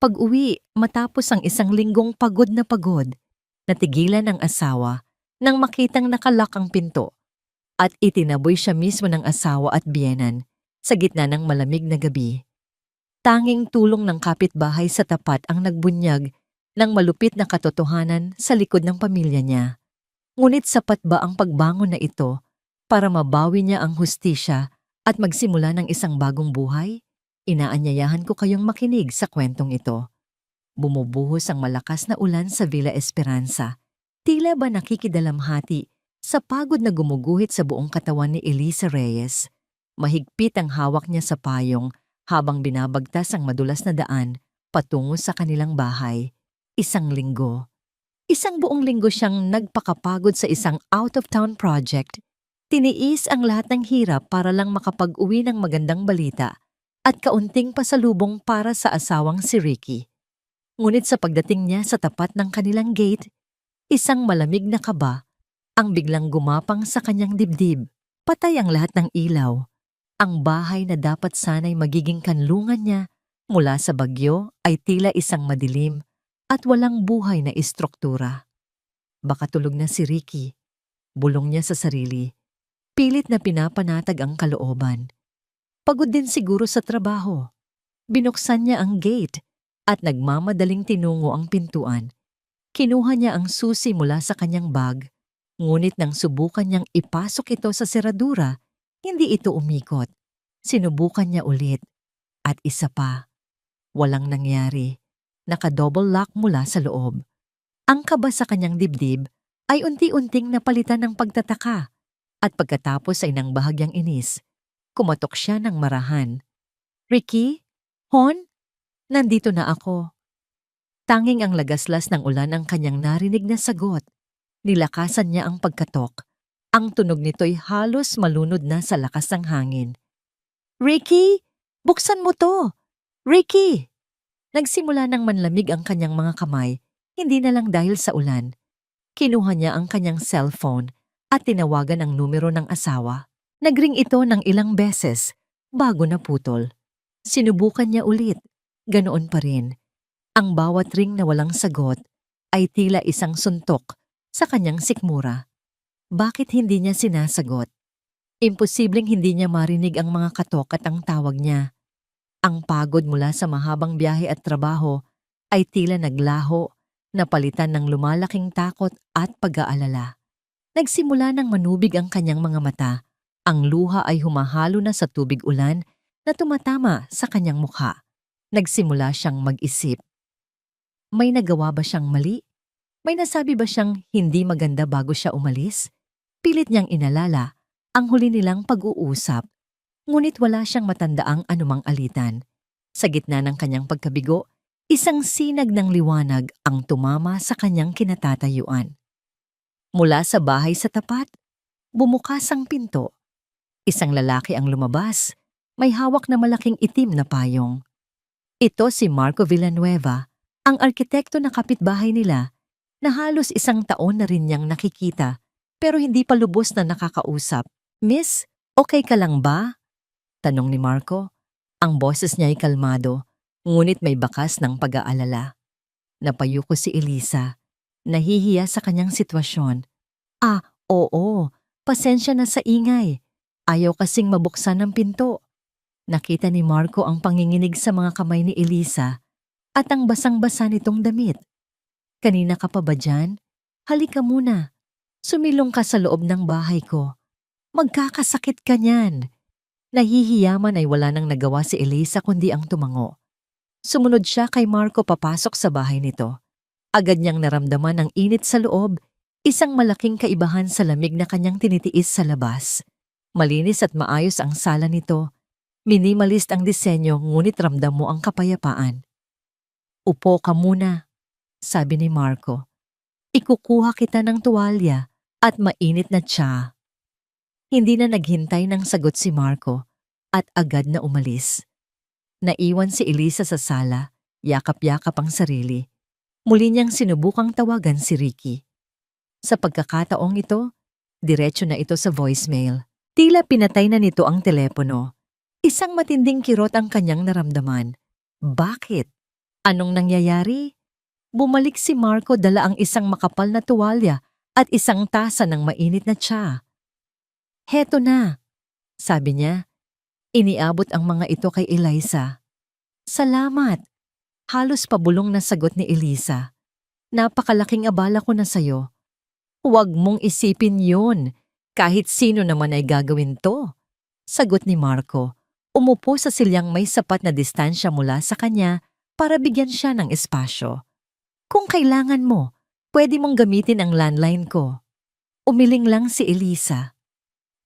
Pag-uwi, matapos ang isang linggong pagod na pagod, natigilan ang asawa nang makitang nakalak ang pinto at itinaboy siya mismo ng asawa at biyenan sa gitna ng malamig na gabi. Tanging tulong ng kapitbahay sa tapat ang nagbunyag ng malupit na katotohanan sa likod ng pamilya niya. Ngunit sapat ba ang pagbangon na ito para mabawi niya ang hustisya at magsimula ng isang bagong buhay? Inaanyayahan ko kayong makinig sa kwentong ito. Bumubuhos ang malakas na ulan sa Villa Esperanza. Tila ba nakikidalamhati sa pagod na gumuguhit sa buong katawan ni Elisa Reyes. Mahigpit ang hawak niya sa payong habang binabagtas ang madulas na daan patungo sa kanilang bahay. Isang linggo. Isang buong linggo siyang nagpakapagod sa isang out-of-town project. Tiniis ang lahat ng hirap para lang makapag-uwi ng magandang balita at kaunting pasalubong para sa asawang si Ricky. Ngunit sa pagdating niya sa tapat ng kanilang gate, isang malamig na kaba ang biglang gumapang sa kanyang dibdib. Patay ang lahat ng ilaw. Ang bahay na dapat sana'y magiging kanlungan niya mula sa bagyo ay tila isang madilim at walang buhay na istruktura. Baka tulog na si Ricky. Bulong niya sa sarili. Pilit na pinapanatag ang kalooban. Pagod din siguro sa trabaho. Binuksan niya ang gate at nagmamadaling tinungo ang pintuan. Kinuha niya ang susi mula sa kanyang bag, ngunit nang subukan niyang ipasok ito sa seradura, hindi ito umikot. Sinubukan niya ulit. At isa pa. Walang nangyari. Naka-double lock mula sa loob. Ang kaba sa kanyang dibdib ay unti-unting napalitan ng pagtataka at pagkatapos ay nang bahagyang inis. Kumatok siya ng marahan. Ricky? Hon? Nandito na ako. Tanging ang lagaslas ng ulan ang kanyang narinig na sagot. Nilakasan niya ang pagkatok. Ang tunog nito'y halos malunod na sa lakas ng hangin. Ricky! Buksan mo to! Ricky! Nagsimula ng manlamig ang kanyang mga kamay, hindi na lang dahil sa ulan. Kinuha niya ang kanyang cellphone at tinawagan ang numero ng asawa. Nagring ito ng ilang beses bago naputol. Sinubukan niya ulit, ganoon pa rin. Ang bawat ring na walang sagot ay tila isang suntok sa kanyang sikmura. Bakit hindi niya sinasagot? Imposibleng hindi niya marinig ang mga katok at ang tawag niya. Ang pagod mula sa mahabang biyahe at trabaho ay tila naglaho, napalitan ng lumalaking takot at pag-aalala. Nagsimula ng manubig ang kanyang mga mata. Ang luha ay humahalo na sa tubig ulan na tumatama sa kanyang mukha. Nagsimula siyang mag-isip. May nagawa ba siyang mali? May nasabi ba siyang hindi maganda bago siya umalis? Pilit niyang inalala ang huli nilang pag-uusap. Ngunit wala siyang matandaang anumang alitan. Sa gitna ng kanyang pagkabigo, isang sinag ng liwanag ang tumama sa kanyang kinatatayuan. Mula sa bahay sa tapat, bumukas ang pinto. Isang lalaki ang lumabas, may hawak na malaking itim na payong. Ito si Marco Villanueva, ang arkitekto na kapitbahay nila, na halos isang taon na rin niyang nakikita pero hindi pa lubos na nakakausap. Miss, okay ka lang ba? Tanong ni Marco. Ang boses niya ay kalmado, ngunit may bakas ng pag-aalala. Napayuko si Elisa, nahihiya sa kanyang sitwasyon. Oo, pasensya na sa ingay. Ayaw kasing mabuksan ng pinto. Nakita ni Marco ang panginginig sa mga kamay ni Elisa at ang basang-basa nitong damit. Kanina ka pa ba dyan? Halika muna. Sumilong ka sa loob ng bahay ko. Magkakasakit ka niyan. Nahihiya man ay wala nang nagawa si Elisa kundi ang tumango. Sumunod siya kay Marco papasok sa bahay nito. Agad niyang naramdaman ang init sa loob, isang malaking kaibahan sa lamig na kanyang tinitiis sa labas. Malinis at maayos ang sala nito. Minimalist ang disenyo ngunit ramdam mo ang kapayapaan. Upo ka muna, sabi ni Marco. Ikukuha kita ng tuwalya at mainit na tsa. Hindi na naghintay ng sagot si Marco at agad na umalis. Naiwan si Elisa sa sala, yakap-yakap ang sarili. Muli niyang sinubukang tawagan si Ricky. Sa pagkakataong ito, diretso na ito sa voicemail. Tila pinatay na nito ang telepono. Isang matinding kirot ang kanyang naramdaman. Bakit? Anong nangyayari? Bumalik si Marco dala ang isang makapal na tuwalya at isang tasa ng mainit na tsa. Heto na, sabi niya. Iniabot ang mga ito kay Eliza. Salamat. Halos pabulong na sagot ni Eliza. Napakalaking abala ko na sayo. Huwag mong isipin yun. Kahit sino naman ay gagawin to. Sagot ni Marco. Umupo sa silyang may sapat na distansya mula sa kanya para bigyan siya ng espasyo. Kung kailangan mo, pwede mong gamitin ang landline ko. Umiling lang si Eliza.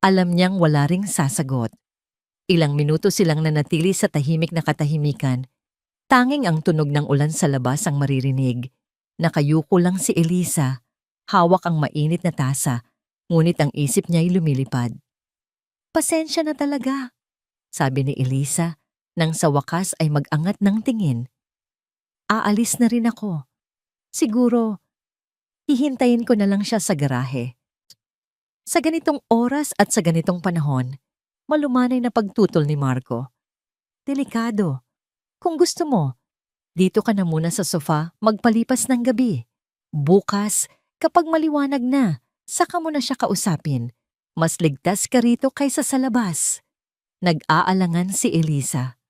Alam niyang wala ring sasagot. Ilang minuto silang nanatili sa tahimik na katahimikan. Tanging ang tunog ng ulan sa labas ang maririnig. Nakayuko lang si Eliza. Hawak ang mainit na tasa, ngunit ang isip niya'y lumilipad. Pasensya na talaga, sabi ni Eliza, nang sa wakas ay mag-angat ng tingin. Aalis na rin ako. Siguro, hihintayin ko na lang siya sa garahe. Sa ganitong oras at sa ganitong panahon, malumanay na pagtutol ni Marco. Delikado. Kung gusto mo, dito ka na muna sa sofa magpalipas ng gabi. Bukas, kapag maliwanag na, saka mo na siya kausapin. Mas ligtas ka rito kaysa sa labas. Nag-aalangan si Eliza.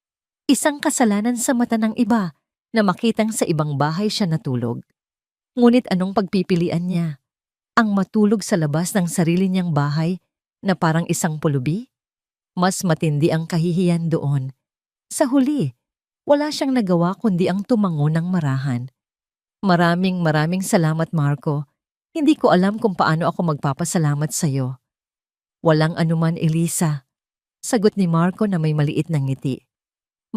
Isang kasalanan sa mata ng iba na makitang sa ibang bahay siya natulog. Ngunit anong pagpipilian niya? Ang matulog sa labas ng sarili niyang bahay na parang isang pulubi? Mas matindi ang kahihiyan doon. Sa huli, wala siyang nagawa kundi ang tumango ng marahan. Maraming salamat, Marco. Hindi ko alam kung paano ako magpapasalamat sa'yo. Walang anuman, Eliza. Sagot ni Marco na may maliit na ngiti.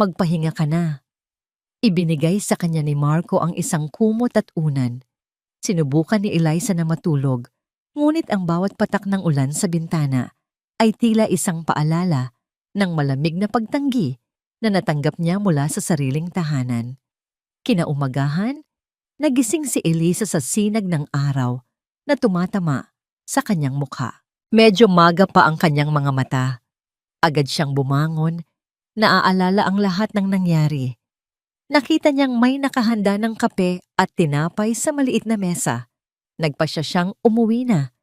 Magpahinga ka na. Ibinigay sa kanya ni Marco ang isang kumot at unan. Sinubukan ni Eliza na matulog, ngunit ang bawat patak ng ulan sa bintana ay tila isang paalala ng malamig na pagtanggi na natanggap niya mula sa sariling tahanan. Kinaumagahan, nagising si Eliza sa sinag ng araw na tumatama sa kanyang mukha. Medyo maga pa ang kanyang mga mata. Agad siyang bumangon, naaalala ang lahat ng nangyari. Nakita niyang may nakahanda ng kape at tinapay sa maliit na mesa. Nagpasya siyang umuwi na.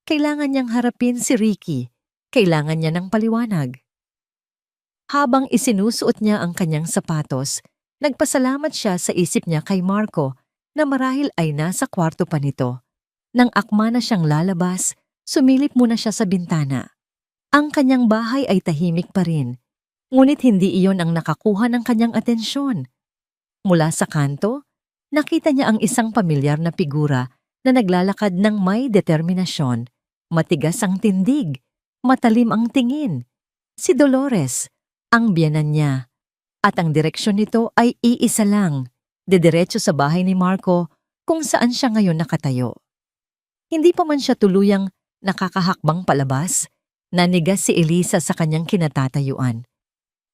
Kailangan niyang harapin si Ricky. Kailangan niya ng paliwanag. Habang isinusuot niya ang kanyang sapatos, nagpasalamat siya sa isip niya kay Marco na marahil ay nasa kwarto pa nito. Nang akma na siyang lalabas, sumilip muna siya sa bintana. Ang kanyang bahay ay tahimik pa rin, ngunit hindi iyon ang nakakuha ng kanyang atensyon. Mula sa kanto, nakita niya ang isang pamilyar na figura na naglalakad ng may determinasyon. Matigas ang tindig, matalim ang tingin. Si Dolores, ang biyenan niya. At ang direksyon nito ay iisa lang, dediretso sa bahay ni Marco kung saan siya ngayon nakatayo. Hindi pa man siya tuluyang nakakahakbang palabas, nanigas si Eliza sa kanyang kinatatayuan.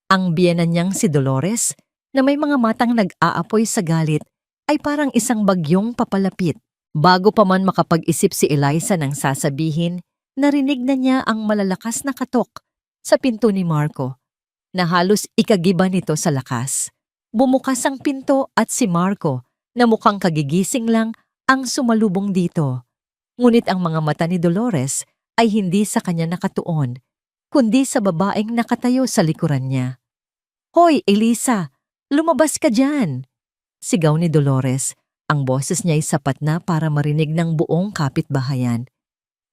Ang biyenan niyang si Dolores, na may mga matang nag-aapoy sa galit, ay parang isang bagyong papalapit. Bago pa man makapag-isip si Eliza ng sasabihin, narinig na niya ang malalakas na katok sa pinto ni Marco, na halos ikagiba nito sa lakas. Bumukas ang pinto at si Marco, na mukhang kagigising lang, ang sumalubong dito. Ngunit ang mga mata ni Dolores ay hindi sa kanya nakatuon, kundi sa babaeng nakatayo sa likuran niya. Hoy, Eliza! Lumabas ka dyan! Sigaw ni Dolores. Ang boses niya ay sapat na para marinig ng buong kapitbahayan.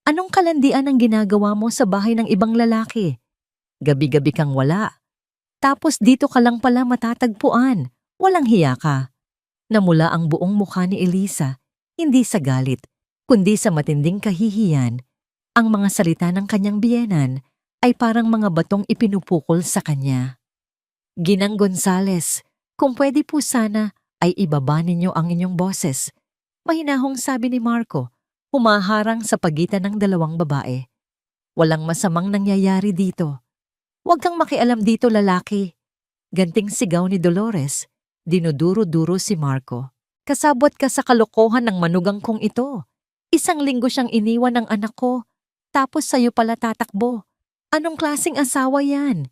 Anong kalandian ang ginagawa mo sa bahay ng ibang lalaki? Gabi-gabi kang wala. Tapos dito ka lang pala matatagpuan. Walang hiya ka. Namula ang buong mukha ni Eliza, hindi sa galit, kundi sa matinding kahihiyan. Ang mga salita ng kanyang biyenan ay parang mga batong ipinupukol sa kanya. Ginang Gonzales, kung pwede po sana ay ibaba ninyo ang inyong boses. Mahinahong sabi ni Marco, humaharang sa pagitan ng dalawang babae. Walang masamang nangyayari dito. Huwag kang makialam dito, lalaki. Ganting sigaw ni Dolores, dinuduro-duro si Marco. Kasabot ka sa kalokohan ng manugang kong ito. Isang linggo siyang iniwan ng anak ko, tapos sa'yo pala tatakbo. Anong klaseng asawa yan?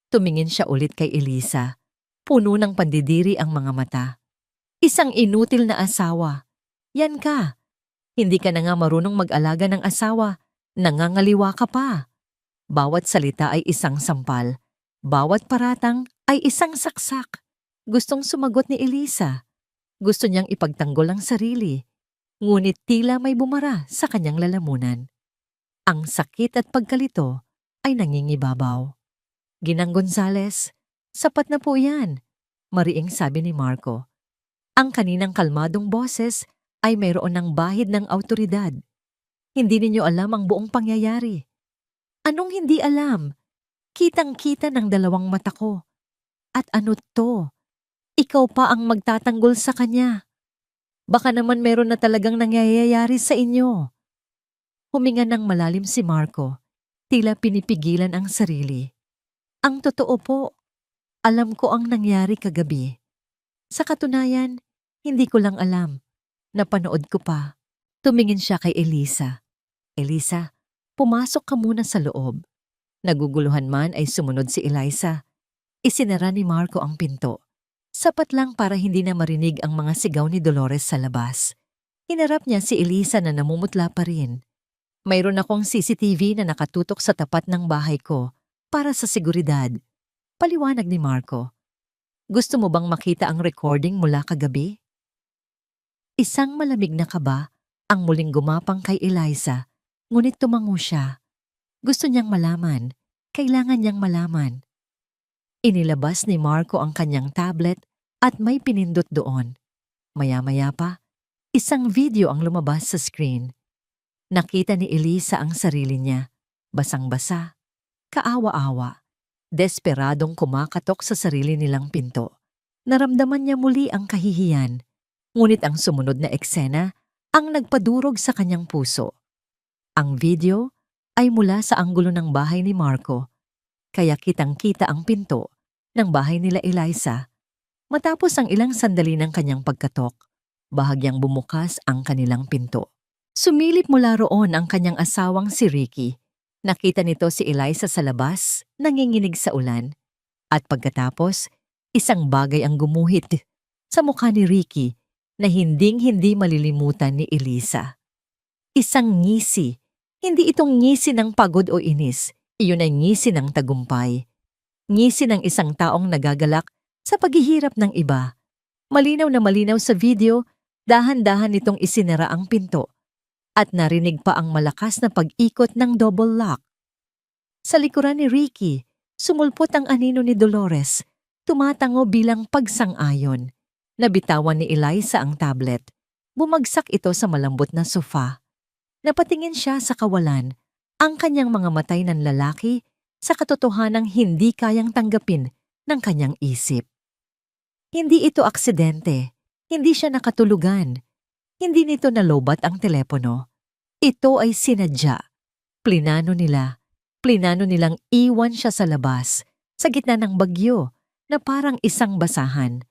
Tumingin siya ulit kay Eliza. Puno ng pandidiri ang mga mata. Isang inutil na asawa. Yan ka. Hindi ka na nga marunong mag-alaga ng asawa. Nangangaliwa ka pa. Bawat salita ay isang sampal. Bawat paratang ay isang saksak. Gustong sumagot ni Elisa. Gusto niyang ipagtanggol ang sarili. Ngunit tila may bumara sa kanyang lalamunan. Ang sakit at pagkalito ay nangingibabaw. Ginang Gonzales, sapat na po yan, mariing sabi ni Marco. Ang kaninang kalmadong boses ay mayroon ng bahid ng awtoridad. Hindi ninyo alam ang buong pangyayari. Anong hindi alam? Kitang-kita ng dalawang mata ko. At ano to? Ikaw pa ang magtatanggol sa kanya. Baka naman meron na talagang nangyayari sa inyo. Huminga ng malalim si Marco, tila pinipigilan ang sarili. Ang totoo po, alam ko ang nangyari kagabi. Sa katunayan, hindi ko lang alam. Napanood ko pa. Tumingin siya kay Elisa. Elisa, pumasok ka muna sa loob. Naguguluhan man ay sumunod si Eliza. Isinara ni Marco ang pinto. Sapat lang para hindi na marinig ang mga sigaw ni Dolores sa labas. Hinarap niya si Elisa na namumutla pa rin. Mayroon akong CCTV na nakatutok sa tapat ng bahay ko para sa seguridad. Paliwanag ni Marco. Gusto mo bang makita ang recording mula kagabi? Isang malamig na kaba ang muling gumapang kay Eliza, ngunit tumango siya. Gusto niyang malaman. Kailangan niyang malaman. Inilabas ni Marco ang kanyang tablet at may pinindot doon. Maya-maya pa, isang video ang lumabas sa screen. Nakita ni Elisa ang sarili niya, basang-basa, kaawa-awa, desperadong kumakatok sa sarili nilang pinto. Naramdaman niya muli ang kahihiyan, ngunit ang sumunod na eksena ang nagpadurog sa kanyang puso. Ang video ay mula sa anggulo ng bahay ni Marco, kaya kitang-kita ang pinto ng bahay nila Eliza. Matapos ang ilang sandali ng kanyang pagkatok, bahagyang bumukas ang kanilang pinto. Sumilip mula roon ang kanyang asawang si Ricky. Nakita nito si Eliza sa labas, nanginginig sa ulan. At pagkatapos, isang bagay ang gumuhit sa mukha ni Ricky na hinding-hindi malilimutan ni Eliza. Isang ngisi. Hindi itong ngisi ng pagod o inis. Iyon ay ngisi ng tagumpay. Ngisi ng isang taong nagagalak sa paghihirap ng iba. Malinaw na malinaw sa video, dahan-dahan nitong isinara ang pinto at narinig pa ang malakas na pag-ikot ng double lock. Sa likuran ni Ricky, sumulpot ang anino ni Dolores, tumatango bilang pagsang-ayon. Nabitawan ni Eliza ang tablet. Bumagsak ito sa malambot na sofa. Napatingin siya sa kawalan, ang kanyang mga matay ng lalaki sa katotohanang hindi kayang tanggapin ng kanyang isip. Hindi ito aksidente, hindi siya nakatulugan, hindi nito nalobat ang telepono. Ito ay sinadya. Plinano nilang iwan siya sa labas, sa gitna ng bagyo na parang isang basahan.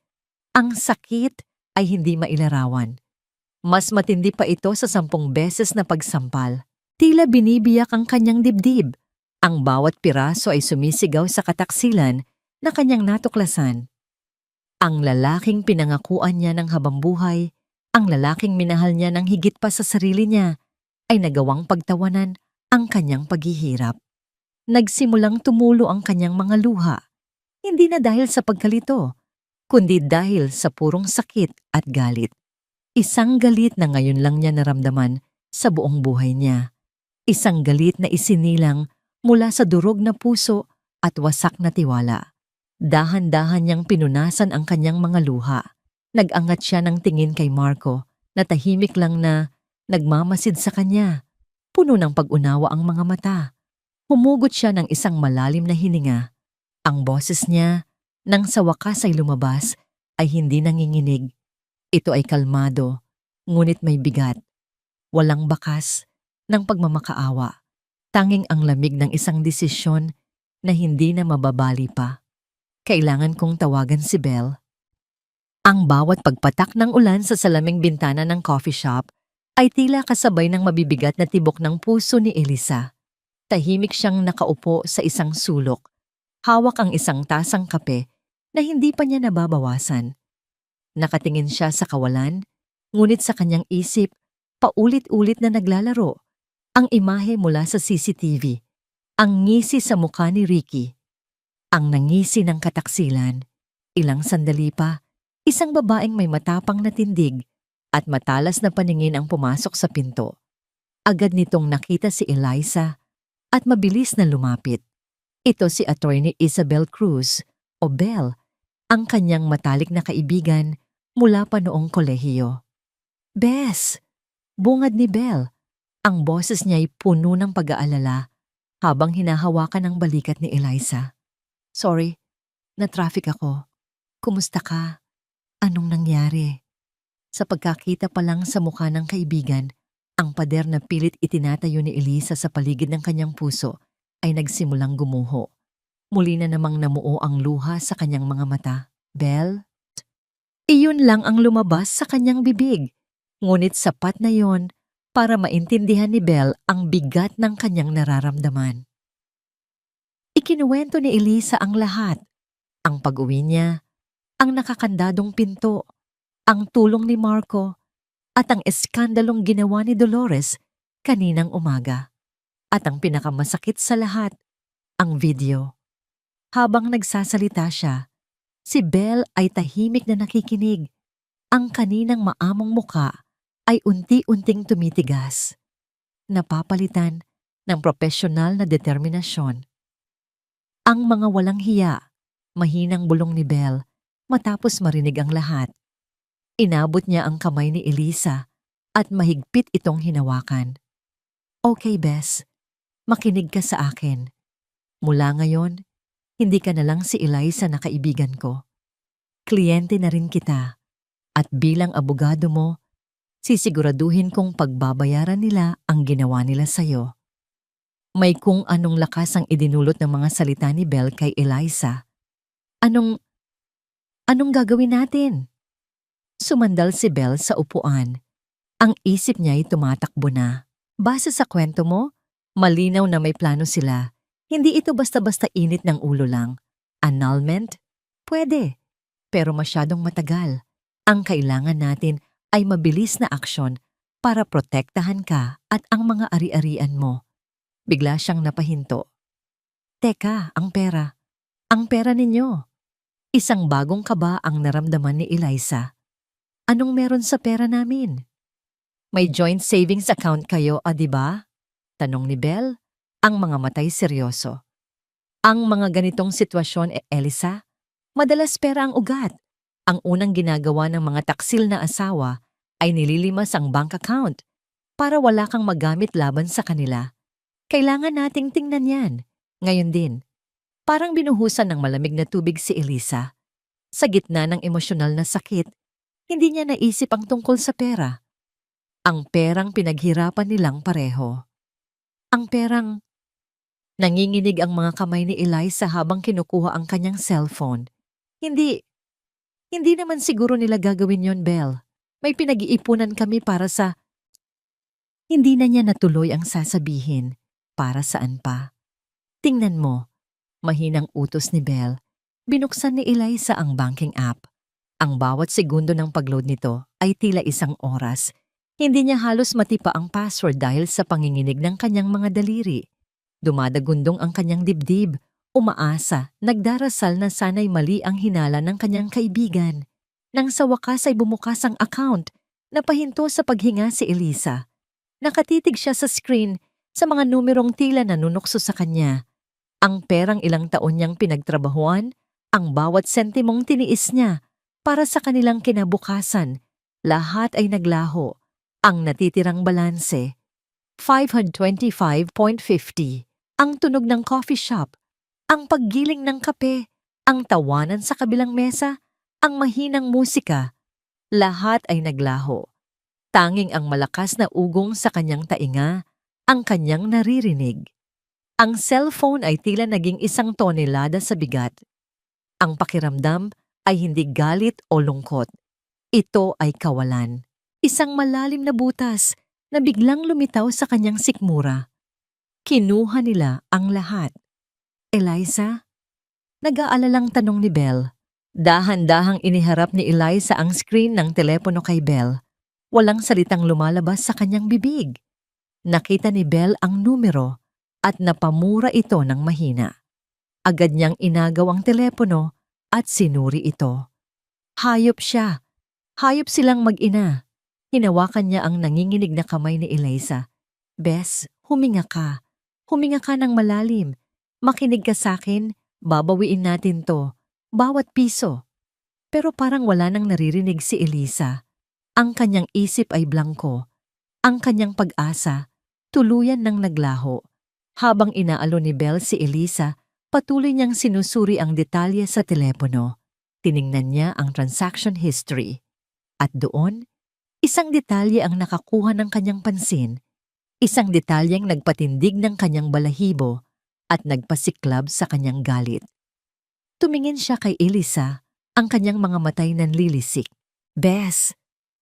Ang sakit ay hindi mailarawan. Mas matindi pa ito sa 10 beses na pagsampal. Tila binibiyak ang kanyang dibdib. Ang bawat piraso ay sumisigaw sa kataksilan na kanyang natuklasan. Ang lalaking pinangakuan niya ng habambuhay, ang lalaking minahal niya ng higit pa sa sarili niya, ay nagawang pagtawanan ang kanyang paghihirap. Nagsimulang tumulo ang kanyang mga luha, hindi na dahil sa pagkalito, kundi dahil sa purong sakit at galit. Isang galit na ngayon lang niya naramdaman sa buong buhay niya. Isang galit na isinilang mula sa durog na puso at wasak na tiwala. Dahan-dahan niyang pinunasan ang kanyang mga luha. Nag-angat siya ng tingin kay Marco na tahimik lang na nagmamasid sa kanya. Puno ng pag-unawa ang mga mata. Humugot siya ng isang malalim na hininga. Ang boses niya, nang sa wakas ay lumabas, ay hindi nanginginig. Ito ay kalmado, ngunit may bigat. Walang bakas ng pagmamakaawa. Tanging ang lamig ng isang desisyon na hindi na mababali pa. Kailangan kong tawagan si Belle. Ang bawat pagpatak ng ulan sa salaming bintana ng coffee shop ay tila kasabay ng mabibigat na tibok ng puso ni Elisa. Tahimik siyang nakaupo sa isang sulok. Hawak ang isang tasang kape na hindi pa niya nababawasan. Nakatingin siya sa kawalan, ngunit sa kanyang isip, paulit-ulit na naglalaro ang imahe mula sa CCTV, ang ngisi sa mukha ni Ricky, ang nangisi ng kataksilan. Ilang sandali pa, isang babaeng may matapang na tindig at matalas na paningin ang pumasok sa pinto. Agad nitong nakita si Eliza at mabilis na lumapit. Ito si Attorney Isabel Cruz o Belle, ang kanyang matalik na kaibigan mula pa noong kolehiyo. "Bes!" Bungad ni Belle. Ang boses niya'y puno ng pag-aalala habang hinahawakan ang balikat ni Eliza. "Sorry, na-traffic ako. Kumusta ka? Anong nangyari?" Sa pagkakita pa lang sa mukha ng kaibigan, ang pader na pilit itinatayo ni Eliza sa paligid ng kanyang puso ay nagsimulang gumuho. Muli na namang namuo ang luha sa kanyang mga mata. "Belle?" Iyon lang ang lumabas sa kanyang bibig. Ngunit sapat na yon para maintindihan ni Belle ang bigat ng kanyang nararamdaman. Ikinuwento ni Eliza ang lahat. Ang pag-uwi niya, ang nakakandadong pinto, ang tulong ni Marco, at ang eskandalong ginawa ni Dolores kaninang umaga. At ang pinakamasakit sa lahat, ang video. Habang nagsasalita siya, si Belle ay tahimik na nakikinig. Ang kaninang maamong muka ay unti-unting tumitigas, napapalitan ng propesyonal na determinasyon. Ang mga walang hiya, mahinang bulong ni Belle matapos marinig ang lahat. Inabot niya ang kamay ni Eliza at mahigpit itong hinawakan. "Okay, Bes, makinig ka sa akin. Mula ngayon, hindi ka na lang si Eliza na kaibigan ko. Kliyente na rin kita, at bilang abogado mo, sisiguraduhin kong pagbabayaran nila ang ginawa nila sa'yo." May kung anong lakas ang idinulot ng mga salita ni Belle kay Eliza. Anong gagawin natin?" Sumandal si Belle sa upuan. Ang isip niya ay tumatakbo na. "Base sa kwento mo, malinaw na may plano sila. Hindi ito basta-basta init ng ulo lang. Annulment? Pwede, pero masyadong matagal. Ang kailangan natin ay mabilis na aksyon para protektahan ka at ang mga ari-arian mo." Bigla siyang napahinto. "Teka, ang pera. Ang pera ninyo." Isang bagong kaba ang naramdaman ni Eliza. "Anong meron sa pera namin?" "May joint savings account kayo, di ba?" Tanong ni Belle, ang mga matay seryoso. Ang mga ganitong sitwasyon, Eliza, madalas pera ang ugat. Ang unang ginagawa ng mga taksil na asawa ay nililimas ang bank account para wala kang magamit laban sa kanila. Kailangan nating tingnan yan. Ngayon din, parang binuhusan ng malamig na tubig si Eliza. Sa gitna ng emosyonal na sakit, hindi niya naisip ang tungkol sa pera. Ang perang pinaghirapan nilang pareho. Ang perang... Nanginginig ang mga kamay ni Eliza habang kinukuha ang kanyang cellphone. Hindi naman siguro nila gagawin yon, Belle. May pinag-iipunan kami para sa... Hindi na niya natuloy ang sasabihin. Para saan pa? "Tingnan mo." Mahinang utos ni Belle. Binuksan ni Eliza ang banking app. Ang bawat segundo ng pagload nito ay tila isang oras. Hindi niya halos matipa ang password dahil sa panginginig ng kanyang mga daliri. Dumadagundong ang kanyang dibdib, umaasa, nagdarasal na sana'y mali ang hinala ng kanyang kaibigan. Nang sa wakas ay bumukas ang account, napahinto sa paghinga si Eliza. Nakatitig siya sa screen sa mga numerong tila nanunukso sa kanya. Ang perang ilang taon niyang pinagtrabahuan, ang bawat sentimong tiniis niya para sa kanilang kinabukasan, lahat ay naglaho. Ang natitirang balanse, 525.50. Ang tunog ng coffee shop, ang paggiling ng kape, ang tawanan sa kabilang mesa, ang mahinang musika, lahat ay naglaho. Tanging ang malakas na ugong sa kanyang tainga ang kanyang naririnig. Ang cellphone ay tila naging isang tonelada sa bigat. Ang pakiramdam ay hindi galit o lungkot. Ito ay kawalan. Isang malalim na butas na biglang lumitaw sa kanyang sikmura. Kinuha nila ang lahat. "Eliza?" Nag-aalalang tanong ni Belle. Dahan-dahang iniharap ni Eliza ang screen ng telepono kay Belle. Walang salitang lumalabas sa kanyang bibig. Nakita ni Belle ang numero at napamura ito ng mahina. Agad niyang inagaw ang telepono at sinuri ito. Hayop siya. Hayop silang mag-ina. Hinawakan niya ang nanginginig na kamay ni Eliza. Bes, huminga ka. Huminga ka ng malalim. Makinig ka sa akin, babawiin natin to. Bawat piso. Pero parang wala nang naririnig si Eliza. Ang kanyang isip ay blangko. Ang kanyang pag-asa, tuluyan ng naglaho. Habang inaalon ni Belle si Eliza, patuloy niyang sinusuri ang detalye sa telepono. Tiningnan niya ang transaction history. At doon, isang detalye ang nakakuha ng kanyang pansin. Isang detalyeng nagpatindig ng kanyang balahibo at nagpasiklab sa kanyang galit. Tumingin siya kay Eliza, ang kanyang mga matay nanlilisik. Bes,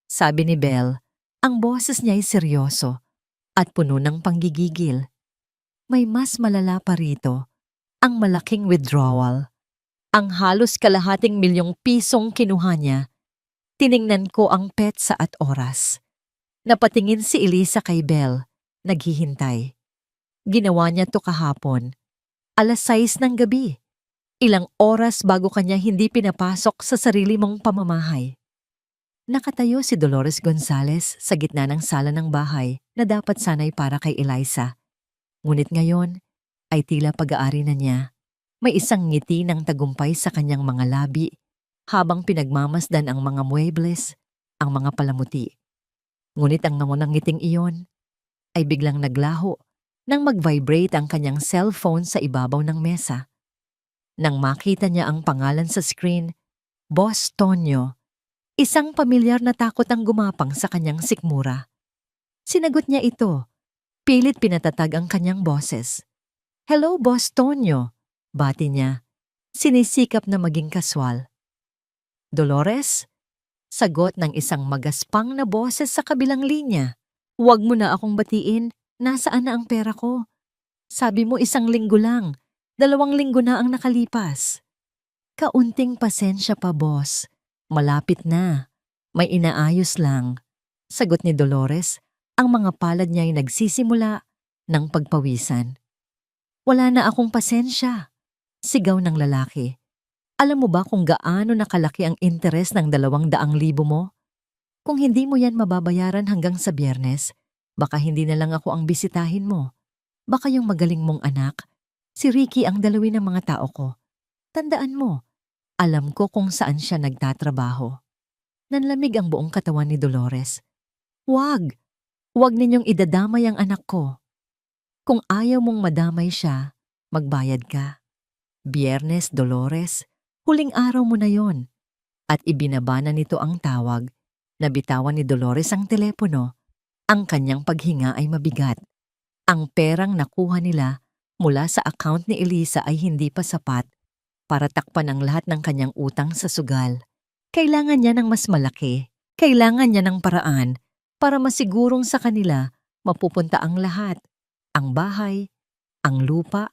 sabi ni Belle, ang boses niya ay seryoso at puno ng panggigigil. May mas malala pa rito, ang malaking withdrawal. Ang halos kalahating milyong pisong kinuha niya. Tiningnan ko ang petsa at oras. Napatingin si Eliza kay Belle, naghihintay. Ginawa niya to kahapon. 6:00 ng gabi. Ilang oras bago kanya hindi pinapasok sa sarili mong pamamahay. Nakatayo si Dolores Gonzales sa gitna ng sala ng bahay na dapat sanay para kay Eliza. Ngunit ngayon ay tila pag-aari na niya. May isang ngiti ng tagumpay sa kanyang mga labi habang pinagmamasdan ang mga muebles, ang mga palamuti. Ngunit ang nangunang ngiting iyon ay biglang naglaho nang mag-vibrate ang kanyang cellphone sa ibabaw ng mesa. Nang makita niya ang pangalan sa screen, Boss Tonyo, isang pamilyar na takot ang gumapang sa kanyang sikmura. Sinagot niya ito. Pilit pinatatag ang kanyang boses. Hello, Boss Tonyo, bati niya. Sinisikap na maging kaswal. Dolores? Sagot ng isang magaspang na boses sa kabilang linya. Huwag mo na akong batiin. Nasaan na ang pera ko? Sabi mo 1 linggo lang. 2 linggo na ang nakalipas. Kaunting pasensya pa, boss. Malapit na. May inaayos lang. Sagot ni Dolores, ang mga palad niya ay nagsisimula ng pagpawisan. Wala na akong pasensya. Sigaw ng lalaki. Alam mo ba kung gaano nakalaki ang interes ng 200,000 mo? Kung hindi mo yan mababayaran hanggang sa Biyernes, baka hindi na lang ako ang bisitahin mo. Baka yung magaling mong anak, si Ricky ang dalawin ng mga tao ko. Tandaan mo, alam ko kung saan siya nagtatrabaho. Nanlamig ang buong katawan ni Dolores. Huwag ninyong idadamay ang anak ko. Kung ayaw mong madamay siya, magbayad ka. Biyernes, Dolores, huling araw mo na yon. At ibinaba na nito ang tawag. Nabitawan ni Dolores ang telepono. Ang kanyang paghinga ay mabigat. Ang perang nakuha nila mula sa account ni Eliza ay hindi pa sapat para takpan ang lahat ng kanyang utang sa sugal. Kailangan niya ng mas malaki. Kailangan niya ng paraan para masigurong sa kanila mapupunta ang lahat. Ang bahay, ang lupa,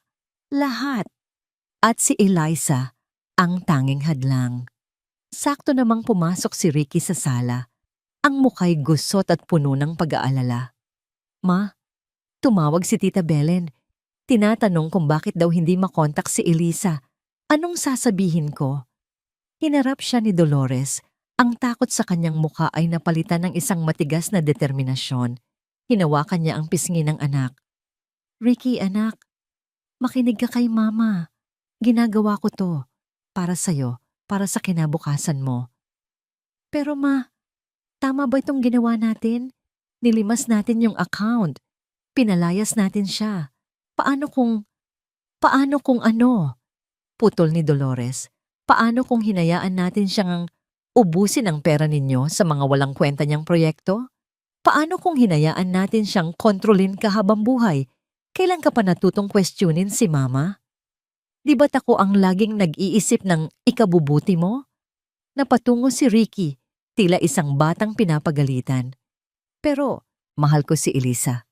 lahat. At si Eliza, ang tanging hadlang. Sakto namang pumasok si Ricky sa sala. Ang muka'y gusot at puno ng pag-aalala. Ma, tumawag si Tita Belen. Tinatanong kung bakit daw hindi makontak si Eliza. Anong sasabihin ko? Hinarap siya ni Dolores. Ang takot sa kanyang muka ay napalitan ng isang matigas na determinasyon. Hinawakan niya ang pisngi ng anak. Ricky, anak, makinig ka kay Mama. Ginagawa ko to para sa'yo, para sa kinabukasan mo. Pero ma, tama ba itong ginawa natin? Nilimas natin yung account. Pinalayas natin siya. Paano kung ano? Putol ni Dolores. Paano kung hinayaan natin siyang ubusin ang pera ninyo sa mga walang kwenta niyang proyekto? Paano kung hinayaan natin siyang kontrolin ka habang buhay? Kailan ka pa natutong questionin si Mama? Di ba't ako ang laging nag-iisip ng ikabubuti mo? Napatungo si Ricky, tila isang batang pinapagalitan. Pero mahal ko si Eliza.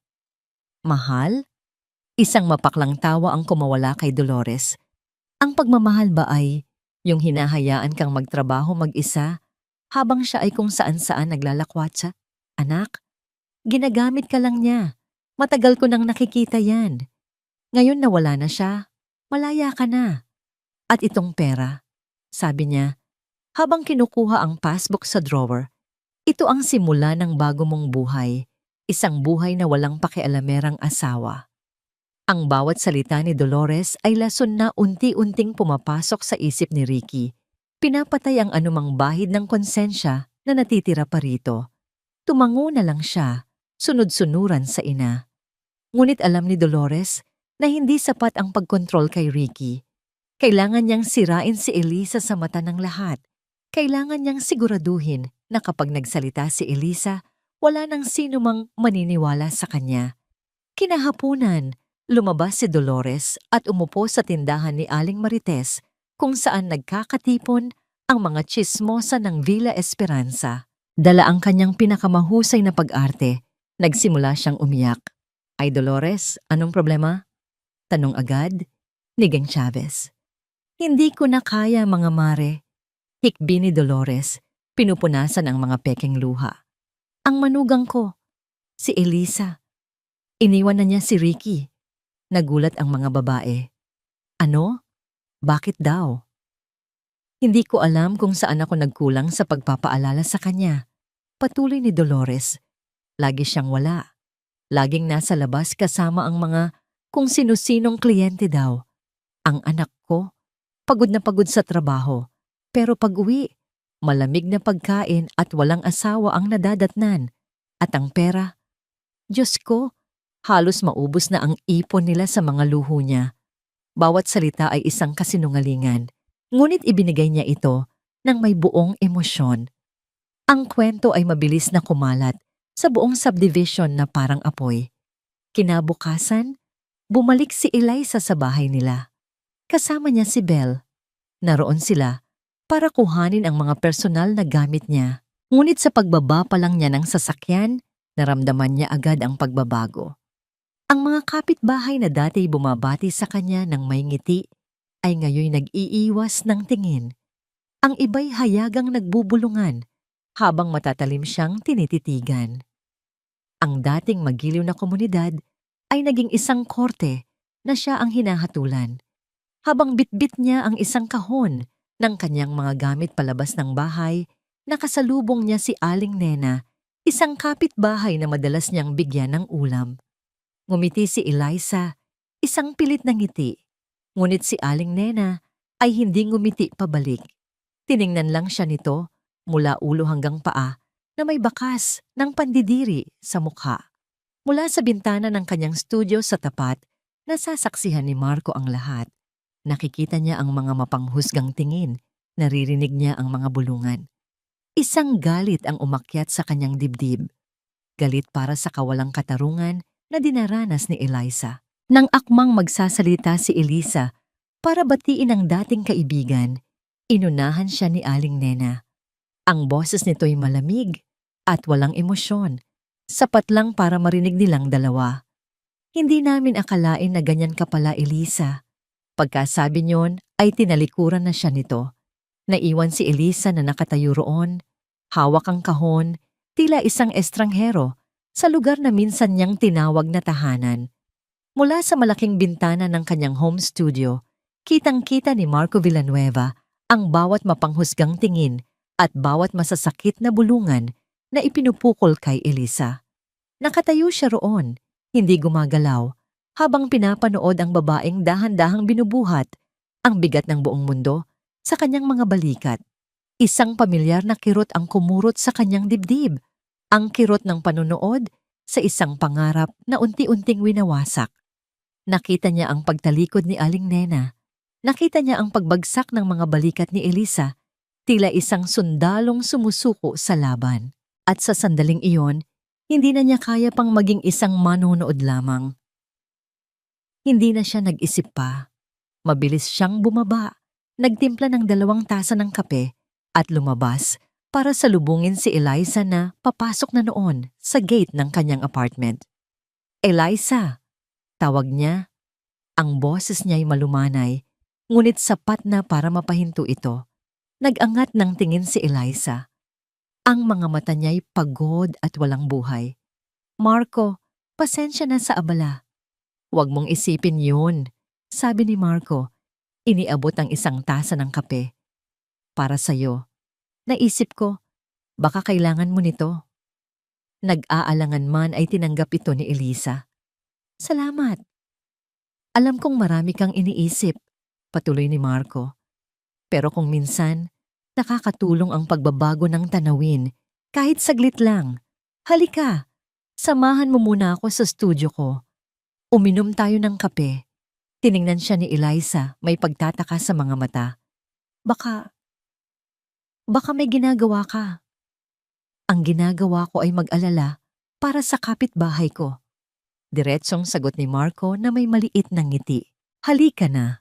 Mahal? Isang mapaklang tawa ang kumawala kay Dolores. Ang pagmamahal ba ay Yung hinahayaan kang magtrabaho mag-isa habang siya ay kung saan-saan naglalakwatsa. Anak, ginagamit ka lang niya. Matagal ko nang nakikita yan. Ngayon na wala na siya, malaya ka na. At itong pera, sabi niya, habang kinukuha ang passbook sa drawer, ito ang simula ng bago mong buhay, isang buhay na walang pakialamerang asawa. Ang bawat salita ni Dolores ay lason na unti-unting pumapasok sa isip ni Ricky. Pinapatay ang anumang bahid ng konsensya na natitira pa rito. Tumango na lang siya, sunod-sunuran sa ina. Ngunit alam ni Dolores na hindi sapat ang pagkontrol kay Ricky. Kailangan niyang sirain si Elisa sa mata ng lahat. Kailangan niyang siguraduhin na kapag nagsalita si Elisa, wala nang sino mang maniniwala sa kanya. Kinahapunan, lumabas si Dolores at umupo sa tindahan ni Aling Marites kung saan nagkakatipon ang mga tsismosa ng Villa Esperanza. Dala ang kanyang pinakamahusay na pag-arte. Nagsimula siyang umiyak. Ay Dolores, anong problema? Tanong agad ni Geng Chavez. Hindi ko na kaya mga mare. Hikbi ni Dolores, pinupunasan ang mga pekeng luha. Ang manugang ko, si Elisa. Iniwan na niya si Ricky. Nagulat ang mga babae. Ano? Bakit daw? Hindi ko alam kung saan ako nagkulang sa pagpapaalala sa kanya. Patuloy ni Dolores. Lagi siyang wala. Laging nasa labas kasama ang mga kung sino-sinong kliyente daw. Ang anak ko, pagod na pagod sa trabaho. Pero pag-uwi, malamig na pagkain at walang asawa ang nadadatnan. At ang pera, Diyos ko, halos maubos na ang ipon nila sa mga luho niya. Bawat salita ay isang kasinungalingan. Ngunit ibinigay niya ito ng may buong emosyon. Ang kwento ay mabilis na kumalat sa buong subdivision na parang apoy. Kinabukasan, bumalik si Eliza sa bahay nila. Kasama niya si Belle. Naroon sila para kuhanin ang mga personal na gamit niya. Ngunit sa pagbaba pa lang niya ng sasakyan, naramdaman niya agad ang pagbabago. Ang mga kapitbahay na dati bumabati sa kanya ng may ngiti ay ngayon nag-iiwas ng tingin. Ang iba'y hayagang nagbubulungan habang matatalim siyang tinititigan. Ang dating magiliw na komunidad ay naging isang korte na siya ang hinahatulan. Habang bitbit niya ang isang kahon ng kanyang mga gamit palabas ng bahay, nakasalubong niya si Aling Nena, isang kapitbahay na madalas niyang bigyan ng ulam. Ngumiti si Eliza, isang pilit na ngiti. Ngunit si Aling Nena ay hindi ngumiti pabalik. Tiningnan lang siya nito mula ulo hanggang paa na may bakas ng pandidiri sa mukha. Mula sa bintana ng kanyang studio sa tapat, nasasaksihan ni Marco ang lahat. Nakikita niya ang mga mapanghusgang tingin, naririnig niya ang mga bulungan. Isang galit ang umakyat sa kanyang dibdib. Galit para sa kawalang katarungan na dinaranas ni Eliza. Nang akmang magsasalita si Elisa para batiin ang dating kaibigan, inunahan siya ni Aling Nena. Ang boses nito'y malamig at walang emosyon, sapat lang para marinig nilang dalawa. Hindi namin akalain na ganyan ka pala, Elisa. Pagkasabi niyon ay tinalikuran na siya nito. Naiwan si Elisa na nakatayo roon, hawak ang kahon, tila isang estranghero sa lugar na minsan niyang tinawag na tahanan. Mula sa malaking bintana ng kanyang home studio, kitang-kita ni Marco Villanueva ang bawat mapanghusgang tingin at bawat masasakit na bulungan na ipinupukol kay Elisa. Nakatayo siya roon, hindi gumagalaw, habang pinapanood ang babaeng dahan-dahang binubuhat ang bigat ng buong mundo sa kanyang mga balikat. Isang pamilyar na kirot ang kumurot sa kanyang dibdib, ang kirot ng panunood sa isang pangarap na unti-unting winawasak. Nakita niya ang pagtalikod ni Aling Nena. Nakita niya ang pagbagsak ng mga balikat ni Elisa, tila isang sundalong sumusuko sa laban. At sa sandaling iyon, hindi na niya kaya pang maging isang manonood lamang. Hindi na siya nag-isip pa. Mabilis siyang bumaba, nagtimpla ng 2 tasa ng kape at lumabas para salubungin si Eliza na papasok na noon sa gate ng kanyang apartment. Eliza, tawag niya. Ang boses niya'y malumanay, ngunit sapat na para mapahinto ito. Nag-angat ng tingin si Eliza. Ang mga mata niya'y pagod at walang buhay. Marco, pasensya na sa abala. Huwag mong isipin yun, sabi ni Marco. Iniabot ang isang tasa ng kape. Para sa'yo. Naisip ko, baka kailangan mo nito. Nag-aalangan man ay tinanggap ito ni Eliza. Salamat. Alam kong marami kang iniisip, patuloy ni Marco. Pero kung minsan, nakakatulong ang pagbabago ng tanawin, kahit saglit lang. Halika, samahan mo muna ako sa studio ko. Uminom tayo ng kape. Tiningnan siya ni Eliza, may pagtataka sa mga mata. Baka may ginagawa ka. Ang ginagawa ko ay mag-alala para sa kapitbahay ko. Diretsong sagot ni Marco na may maliit na ngiti. Halika na.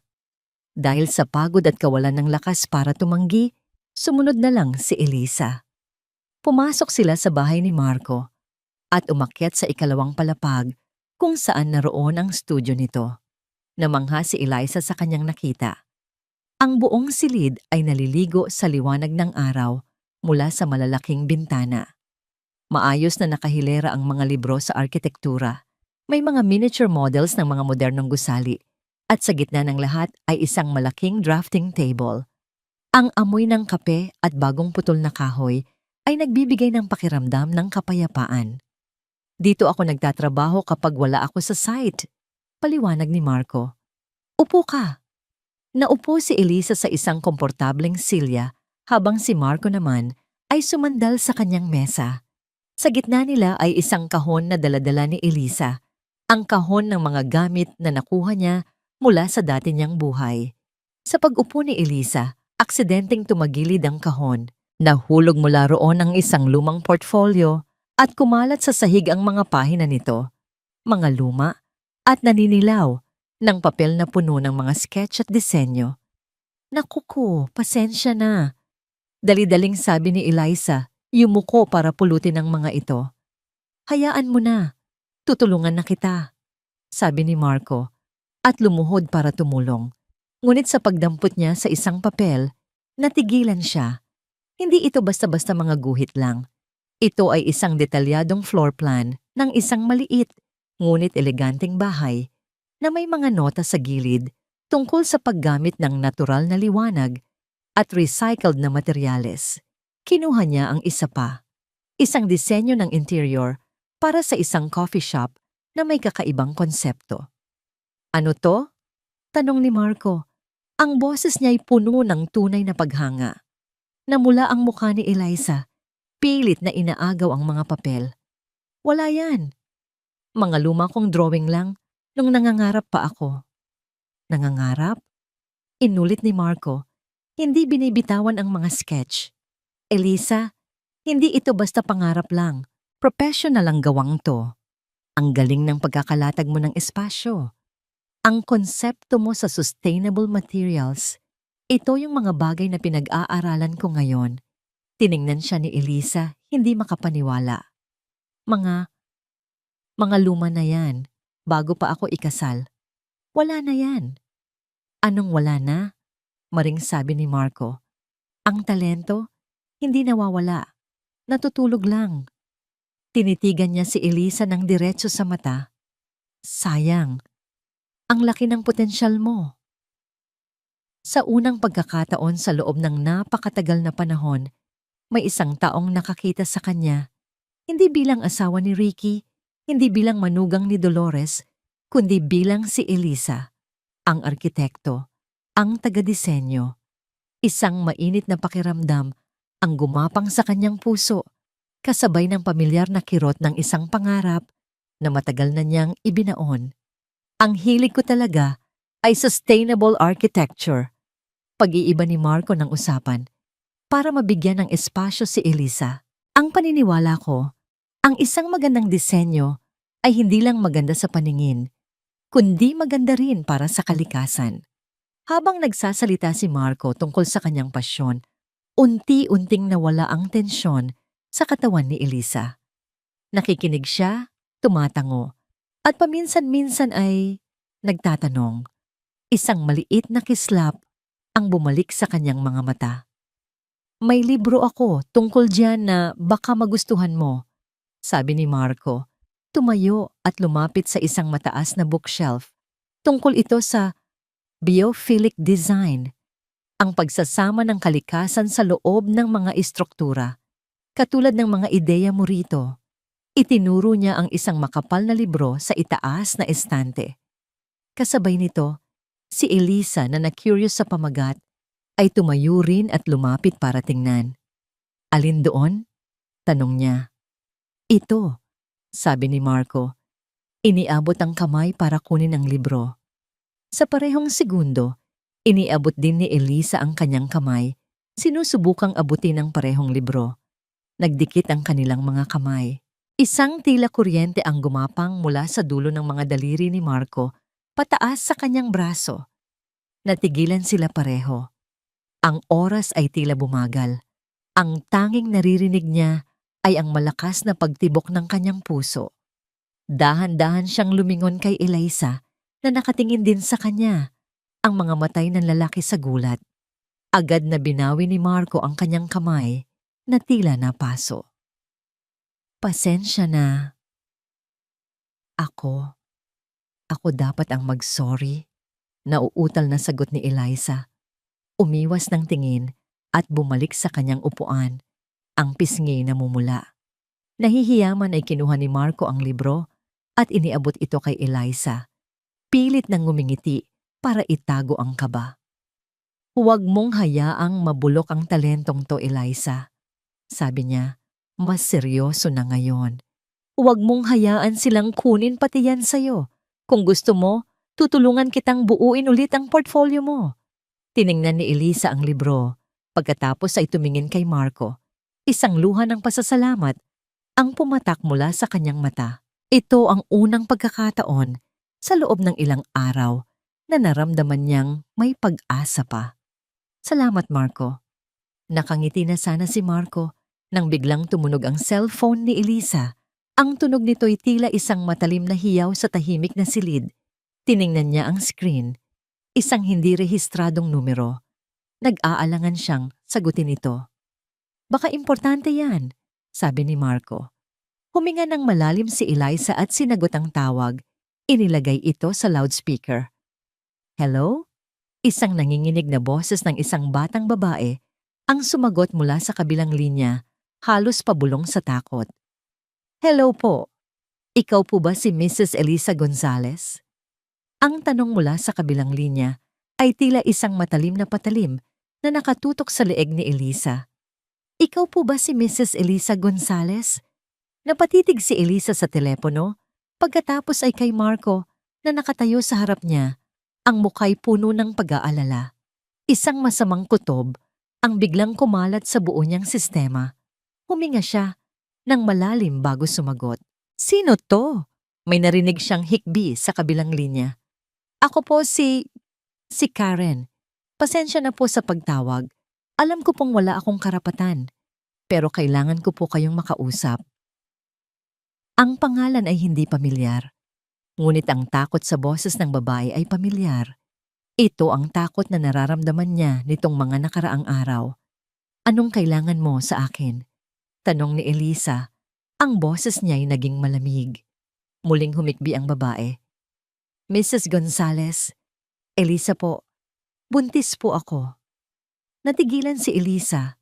Dahil sa pagod at kawalan ng lakas para tumanggi, sumunod na lang si Eliza. Pumasok sila sa bahay ni Marco at umakyat sa ikalawang palapag kung saan naroon ang studio nito. Namangha si Eliza sa kanyang nakita. Ang buong silid ay naliligo sa liwanag ng araw mula sa malalaking bintana. Maayos na nakahilera ang mga libro sa arkitektura. May mga miniature models ng mga modernong gusali at sa gitna ng lahat ay isang malaking drafting table. Ang amoy ng kape at bagong putol na kahoy ay nagbibigay ng pakiramdam ng kapayapaan. Dito ako nagtatrabaho kapag wala ako sa site, paliwanag ni Marco. Upo ka. Naupo si Eliza sa isang komportableng silya habang si Marco naman ay sumandal sa kanyang mesa. Sa gitna nila ay isang kahon na daladala ni Eliza, ang kahon ng mga gamit na nakuha niya mula sa dati niyang buhay. Sa pag-upo ni Eliza, aksidenteng tumagilid ang kahon. Nahulog mula roon ang isang lumang portfolio at kumalat sa sahig ang mga pahina nito, mga luma at naninilaw ng papel na puno ng mga sketch at disenyo. Naku ko, pasensya na. Dali-daling sabi ni Eliza, yumuko para pulutin ang mga ito. Hayaan mo na, tutulungan na kita, sabi ni Marco at lumuhod para tumulong. Ngunit sa pagdampot niya sa isang papel, natigilan siya. Hindi ito basta-basta mga guhit lang. Ito ay isang detalyadong floor plan ng isang maliit, ngunit eleganteng bahay na may mga nota sa gilid tungkol sa paggamit ng natural na liwanag at recycled na materyales. Kinuha niya ang isa pa, isang disenyo ng interior para sa isang coffee shop na may kakaibang konsepto. Ano to? Tanong ni Marco. Ang boses niya'y puno ng tunay na paghanga. Namula ang mukha ni Eliza, pilit na inaagaw ang mga papel. Wala yan. Mga luma kong drawing lang nung nangangarap pa ako. Nangangarap? Inulit ni Marco. Hindi binibitawan ang mga sketch. Eliza, hindi ito basta pangarap lang. Professional ang gawang to. Ang galing ng pagkakalatag mo ng espasyo. Ang konsepto mo sa sustainable materials. Ito yung mga bagay na pinag-aaralan ko ngayon. Tiningnan siya ni Eliza, hindi makapaniwala. Mga luma na yan, bago pa ako ikasal. Wala na yan. Anong wala na? Maring sabi ni Marco. Ang talento, hindi nawawala. Natutulog lang. Tinitigan niya si Eliza ng diretso sa mata. Sayang. Ang laki ng potensyal mo. Sa unang pagkakataon sa loob ng napakatagal na panahon, may isang taong nakakita sa kanya, hindi bilang asawa ni Ricky, hindi bilang manugang ni Dolores, kundi bilang si Eliza, ang arkitekto, ang taga-disenyo. Isang mainit na pakiramdam ang gumapang sa kanyang puso, kasabay ng pamilyar na kirot ng isang pangarap na matagal na niyang ibinaon. Ang hilig ko talaga ay sustainable architecture. Pag-iiba ni Marco ng usapan para mabigyan ng espasyo si Eliza. Ang paniniwala ko, ang isang magandang disenyo ay hindi lang maganda sa paningin, kundi maganda rin para sa kalikasan. Habang nagsasalita si Marco tungkol sa kanyang pasyon, unti-unting nawala ang tensyon sa katawan ni Eliza. Nakikinig siya, tumatango, at paminsan-minsan ay nagtatanong, Isang maliit na kislap ang bumalik sa kanyang mga mata. May libro ako tungkol diyan na baka magustuhan mo, sabi ni Marco. Tumayo at lumapit sa isang mataas na bookshelf. Tungkol ito sa biophilic design, ang pagsasama ng kalikasan sa loob ng mga istruktura, katulad ng mga ideya mo rito. Itinuro niya ang isang makapal na libro sa itaas na estante. Kasabay nito, si Elisa na na-curious sa pamagat ay tumayo rin at lumapit para tingnan. Alin doon? Tanong niya. Ito, sabi ni Marco. Iniabot ang kamay para kunin ang libro. Sa parehong segundo, iniabot din ni Elisa ang kanyang kamay, sinusubukang abutin ang parehong libro. Nagdikit ang kanilang mga kamay. Isang tila kuryente ang gumapang mula sa dulo ng mga daliri ni Marco pataas sa kanyang braso. Natigilan sila pareho. Ang oras ay tila bumagal. Ang tanging naririnig niya ay ang malakas na pagtibok ng kanyang puso. Dahan-dahan siyang lumingon kay Elisa na nakatingin din sa kanya, ang mga matay ng lalaki sa gulat. Agad na binawi ni Marco ang kanyang kamay na tila napaso. Pasensya na. Ako dapat ang mag-sorry, nauutal na sagot ni Elisa. Umiwas ng tingin at bumalik sa kanyang upuan, ang pisngi na mumula. Nahihiyaman ay kinuha ni Marco ang libro at iniabot ito kay Elisa. Pilit nang ngumingiti para itago ang kaba. Huwag mong hayaang mabulok ang talentong to, Elisa. Sabi niya, mas seryoso na ngayon. Huwag mong hayaan silang kunin pati yan sa'yo. Kung gusto mo, tutulungan kitang buuin ulit ang portfolio mo. Tiningnan ni Elisa ang libro. Pagkatapos ay tumingin kay Marco. Isang luha ng pasasalamat ang pumatak mula sa kanyang mata. Ito ang unang pagkakataon sa loob ng ilang araw na naramdaman niyang may pag-asa pa. Salamat, Marco. Nakangiti na sana si Marco nang biglang tumunog ang cellphone ni Elisa. Ang tunog nito'y tila isang matalim na hiyaw sa tahimik na silid. Tiningnan niya ang screen. Isang hindi rehistradong numero. Nag-aalangan siyang sagutin ito. Baka importante yan, sabi ni Marco. Huminga ng malalim si Elisa at sinagot ang tawag. Inilagay ito sa loudspeaker. Hello? Isang nanginginig na boses ng isang batang babae ang sumagot mula sa kabilang linya, halos pabulong sa takot. Hello po. Ikaw po ba si Mrs. Elisa Gonzalez? Ang tanong mula sa kabilang linya ay tila isang matalim na patalim na nakatutok sa leeg ni Elisa. Ikaw po ba si Mrs. Elisa Gonzalez? Napatitig si Elisa sa telepono, pagkatapos ay kay Marco na nakatayo sa harap niya, ang mukha'y puno ng pag-aalala. Isang masamang kutob ang biglang kumalat sa buo niyang sistema. Huminga siya nang malalim bago sumagot. Sino to? May narinig siyang hikbi sa kabilang linya. Ako po si Karen. Pasensya na po sa pagtawag. Alam ko pong wala akong karapatan, pero kailangan ko po kayong makausap. Ang pangalan ay hindi pamilyar, ngunit ang takot sa boses ng babae ay pamilyar. Ito ang takot na nararamdaman niya nitong mga nakaraang araw. Anong kailangan mo sa akin? Tanong ni Elisa. Ang boses niya ay naging malamig. Muling humikbi ang babae. Mrs. Gonzalez, Elisa po, buntis po ako. Natigilan si Elisa.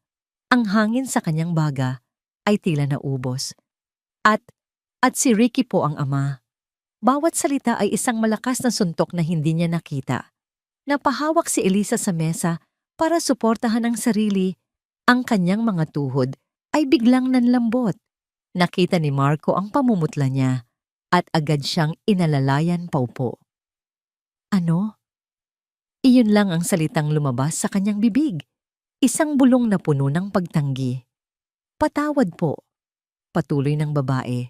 Ang hangin sa kanyang baga ay tila naubos. At si Ricky po ang ama. Bawat salita ay isang malakas na suntok na hindi niya nakita. Napahawak si Elisa sa mesa para suportahan ang sarili. Ang kanyang mga tuhod ay biglang nanlambot. Nakita ni Marco ang pamumutla niya at agad siyang inalalayan paupo. Ano? Iyon lang ang salitang lumabas sa kanyang bibig. Isang bulong na puno ng pagtanggi. Patawad po, patuloy ng babae.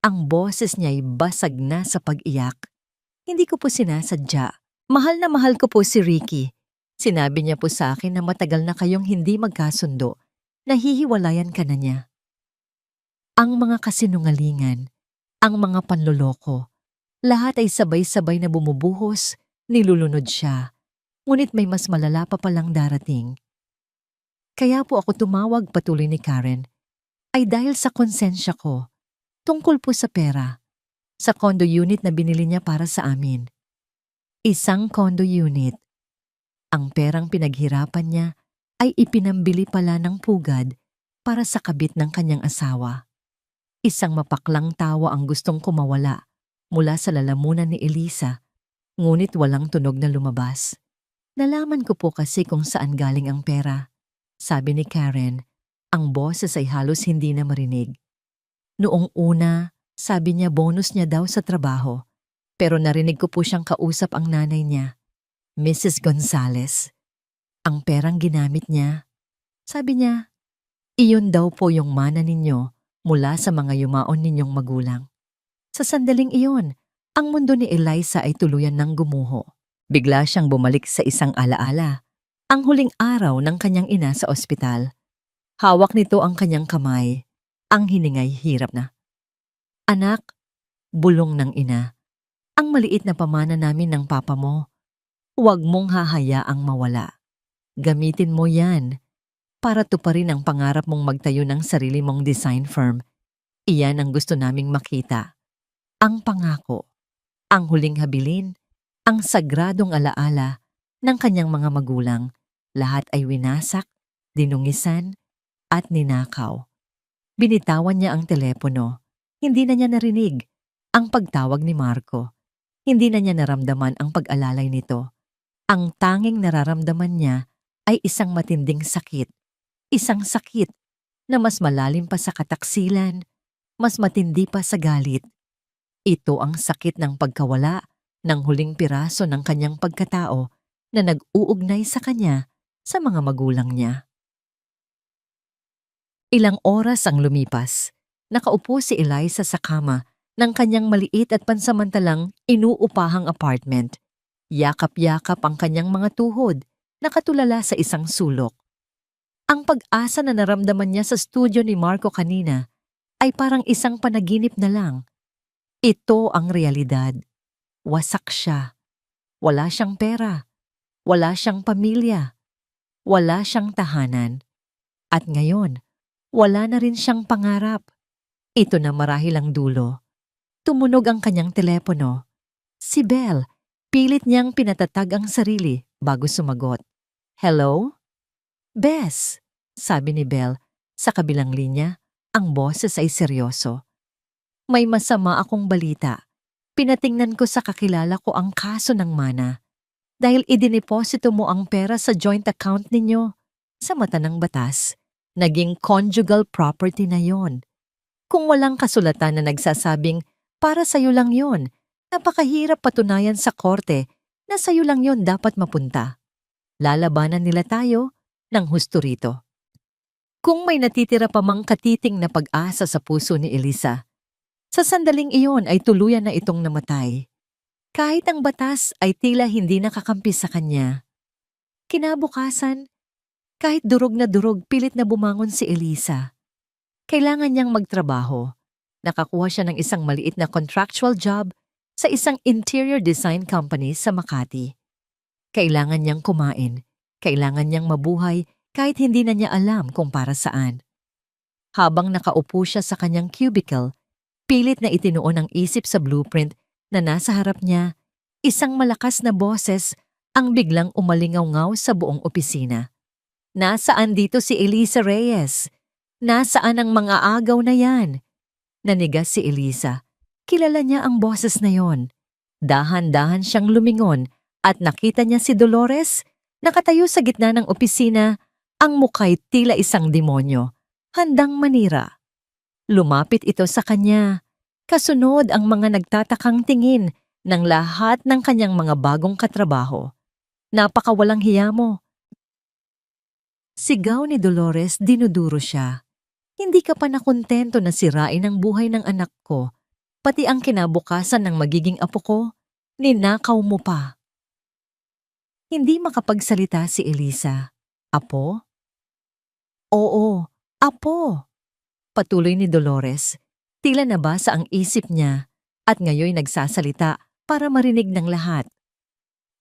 Ang boses niya ay basag na sa pag-iyak. Hindi ko po sinasadya. Mahal na mahal ko po si Ricky. Sinabi niya po sa akin na matagal na kayong hindi magkasundo. Nahihiwalayan ka na niya. Ang mga kasinungalingan, ang mga panloloko, lahat ay sabay-sabay na bumubuhos Nilulunod siya, ngunit may mas malala pa palang darating. Kaya po ako tumawag, patuloy ni Karen, ay dahil sa konsensya ko, tungkol po sa pera, sa condo unit na binili niya para sa amin. Isang condo unit. Ang perang pinaghirapan niya ay ipinambili pala ng pugad para sa kabit ng kanyang asawa. Isang mapaklang tawa ang gustong kumawala mula sa lalamunan ni Elisa, ngunit walang tunog na lumabas. Nalaman ko po kasi kung saan galing ang pera. Sabi ni Karen, ang boses ay halos hindi na marinig. Noong una, sabi niya bonus niya daw sa trabaho, pero narinig ko po siyang kausap ang nanay niya, Mrs. Gonzales. Ang perang ginamit niya, sabi niya, iyon daw po yung mana ninyo mula sa mga yumaon ninyong magulang. Sa sandaling iyon, ang mundo ni Eliza ay tuluyan ng gumuho. Bigla siyang bumalik sa isang alaala, ang huling araw ng kanyang ina sa ospital. Hawak nito ang kanyang kamay, ang hiningay hirap na. Anak, bulong ng ina, ang maliit na pamana namin ng papa mo. Huwag mong hahayaang mawala. Gamitin mo yan para tuparin ang pangarap mong magtayo ng sarili mong design firm. Iyan ang gusto naming makita. Ang pangako, ang huling habilin, ang sagradong alaala ng kanyang mga magulang. Lahat ay winasak, dinungisan, at ninakaw. Binitawan niya ang telepono. Hindi na niya narinig ang pagtawag ni Marco. Hindi na niya naramdaman ang pag-alalay nito. Ang tanging nararamdaman niya ay isang matinding sakit. Isang sakit na mas malalim pa sa kataksilan, mas matindi pa sa galit. Ito ang sakit ng pagkawala ng huling piraso ng kanyang pagkatao na nag-uugnay sa kanya sa mga magulang niya. Ilang oras ang lumipas. Nakaupo si Eliza sa kama ng kanyang maliit at pansamantalang inuupahang apartment. Yakap-yakap ang kanyang mga tuhod, nakatulala sa isang sulok. Ang pag-asa na naramdaman niya sa studio ni Marco kanina ay parang isang panaginip na lang. Ito ang realidad. Wasak siya. Wala siyang pera. Wala siyang pamilya. Wala siyang tahanan. At ngayon, wala na rin siyang pangarap. Ito na marahil ang dulo. Tumunog ang kanyang telepono. Si Belle, pilit niyang pinatatag ang sarili bago sumagot. Hello? Bes, sabi ni Belle. Sa kabilang linya, ang boses ay seryoso. May masama akong balita. Pinatingnan ko sa kakilala ko ang kaso ng mana. Dahil idineposito mo ang pera sa joint account ninyo. Sa mata ng batas, naging conjugal property na yon. Kung walang kasulatan na nagsasabing para sa'yo lang yon, napakahirap patunayan sa korte na sa'yo lang yon dapat mapunta. Lalabanan nila tayo ng husto rito. Kung may natitira pa mang katiting na pag-asa sa puso ni Elisa, sa sandaling iyon ay tuluyan na itong namatay. Kahit ang batas ay tila hindi nakakampi sa kanya. Kinabukasan, kahit durog na durog, pilit na bumangon si Elisa. Kailangan niyang magtrabaho. Nakakuha siya ng isang maliit na contractual job sa isang interior design company sa Makati. Kailangan niyang kumain. Kailangan niyang mabuhay kahit hindi na niya alam kung para saan. Habang nakaupo siya sa kanyang cubicle, pilit na itinuon ang isip sa blueprint na nasa harap niya, isang malakas na boses ang biglang umalingaw-ngaw sa buong opisina. Nasaan dito si Elisa Reyes? Nasaan ang mga agaw na yan? Nanigas si Elisa. Kilala niya ang boses na yon. Dahan-dahan siyang lumingon at nakita niya si Dolores, nakatayo sa gitna ng opisina, ang muka'y tila isang demonyo, handang manira. Lumapit ito sa kanya. Kasunod ang mga nagtatakang tingin ng lahat ng kanyang mga bagong katrabaho. Napakawalang hiya mo. Sigaw ni Dolores, dinuduro siya. Hindi ka pa nakontento na sirain ang buhay ng anak ko, pati ang kinabukasan ng magiging apo ko, ninakaw mo pa. Hindi makapagsalita si Elisa. Apo? Oo, apo. Patuloy ni Dolores. Tila nabasa ang isip niya at ngayoy nagsasalita para marinig ng lahat.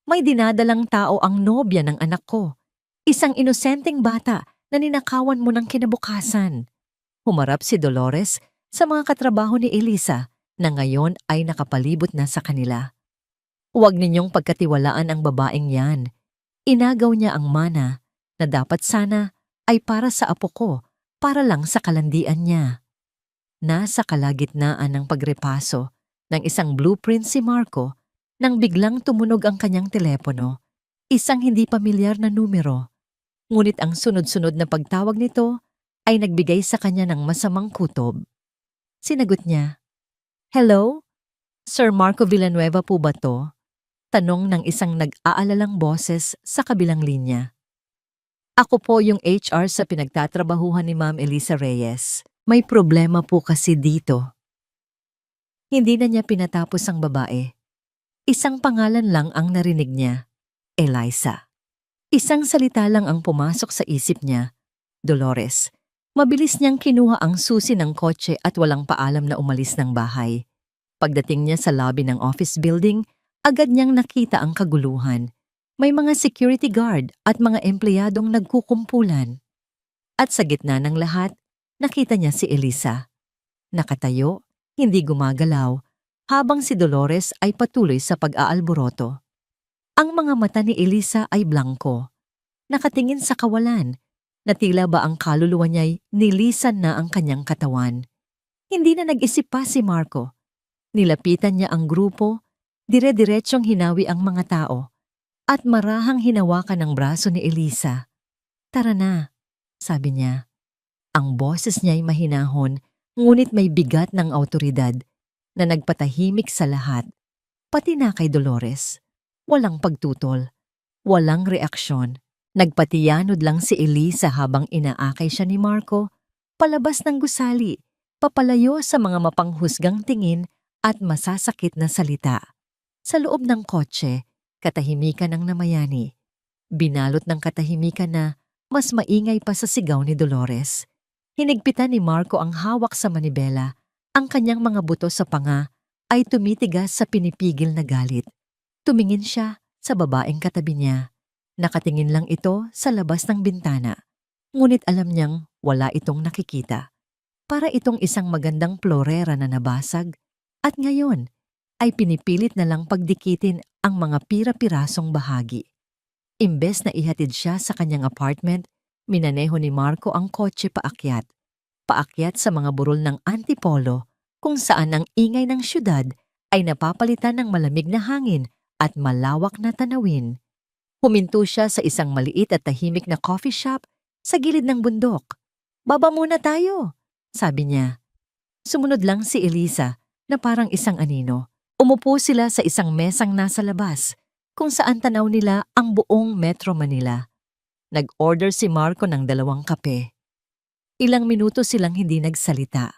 May dinadalang tao ang nobya ng anak ko. Isang inosenteng bata na ninakawan mo ng kinabukasan. Humarap si Dolores sa mga katrabaho ni Elisa na ngayon ay nakapalibot na sa kanila. Huwag ninyong pagkatiwalaan ang babaeng yan. Inagaw niya ang mana na dapat sana ay para sa apo ko, para lang sa kalandian niya. Nasa kalagitnaan ng pagrepaso ng isang blueprint si Marco nang biglang tumunog ang kanyang telepono, isang hindi pamilyar na numero. Ngunit ang sunod-sunod na pagtawag nito ay nagbigay sa kanya ng masamang kutob. Sinagot niya, "Hello? Sir Marco Villanueva po ba to?" Tanong ng isang nag-aalalang boses sa kabilang linya. "Ako po yung HR sa pinagtatrabahuhan ni Ma'am Elisa Reyes. May problema po kasi dito." Hindi na niya pinatapos ang babae. Isang pangalan lang ang narinig niya, Eliza. Isang salita lang ang pumasok sa isip niya, Dolores. Mabilis niyang kinuha ang susi ng kotse at walang paalam na umalis ng bahay. Pagdating niya sa lobby ng office building, agad niyang nakita ang kaguluhan. May mga security guard at mga empleyadong nagkukumpulan. At sa gitna ng lahat, nakita niya si Elisa. Nakatayo, hindi gumagalaw, habang si Dolores ay patuloy sa pag-aalboroto. Ang mga mata ni Elisa ay blanko. Nakatingin sa kawalan, na tila ba ang kaluluwa niya'y nilisan na ang kanyang katawan. Hindi na nag-isip pa si Marco. Nilapitan niya ang grupo, dire-diretsyong hinawi ang mga tao, at marahang hinawakan ang braso ni Elisa. "Tara na," sabi niya. Ang boses niya'y mahinahon, ngunit may bigat ng awtoridad na nagpatahimik sa lahat, pati na kay Dolores. Walang pagtutol, walang reaksyon. Nagpatiyanod lang si Elisa habang inaakay siya ni Marco, palabas ng gusali, papalayo sa mga mapanghusgang tingin at masasakit na salita. Sa loob ng kotse, katahimikan ang namayani. Binalot ng katahimikan na mas maingay pa sa sigaw ni Dolores. Hinigpitan ni Marco ang hawak sa manibela. Ang kanyang mga buto sa panga ay tumitigas sa pinipigil na galit. Tumingin siya sa babaeng katabi niya. Nakatingin lang ito sa labas ng bintana. Ngunit alam niyang wala itong nakikita. Para itong isang magandang florera na nabasag. At ngayon ay pinipilit na lang pagdikitin ang mga pira-pirasong bahagi. Imbes na ihatid siya sa kanyang apartment, minaneho ni Marco ang kotse paakyat. Paakyat sa mga burol ng Antipolo, kung saan ang ingay ng syudad ay napapalitan ng malamig na hangin at malawak na tanawin. Huminto siya sa isang maliit at tahimik na coffee shop sa gilid ng bundok. "Baba muna tayo," sabi niya. Sumunod lang si Elisa na parang isang anino. Umupo sila sa isang mesang nasa labas, kung saan tanaw nila ang buong Metro Manila. Nag-order si Marco ng 2 kape. Ilang minuto silang hindi nagsalita.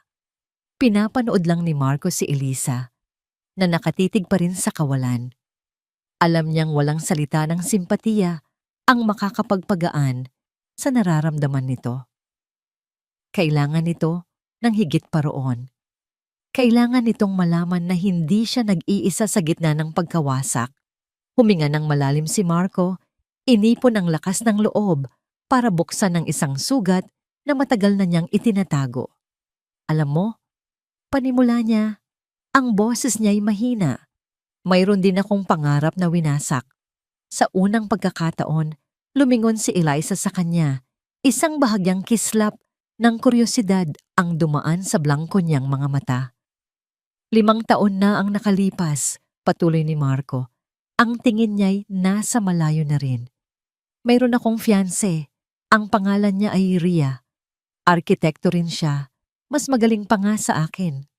Pinapanood lang ni Marco si Elisa, na nakatitig pa rin sa kawalan. Alam niyang walang salita ng simpatiya ang makakapagpagaan sa nararamdaman nito. Kailangan nito ng higit pa roon. Kailangan nitong malaman na hindi siya nag-iisa sa gitna ng pagkawasak. Huminga ng malalim si Marco, inipon ang lakas ng loob para buksan ang isang sugat na matagal na niyang itinatago. Alam mo, panimula niya, ang boses niya'y mahina. Mayroon din akong pangarap na winasak. Sa unang pagkakataon, lumingon si Eliza sa kanya. Isang bahagyang kislap ng kuryosidad ang dumaan sa blangko niyang mga mata. 5 taon na ang nakalipas, patuloy ni Marco. Ang tingin niya'y nasa malayo na rin. Mayroon akong fiancé. Ang pangalan niya ay Ria. Arkitekto rin siya. Mas magaling pa nga sa akin.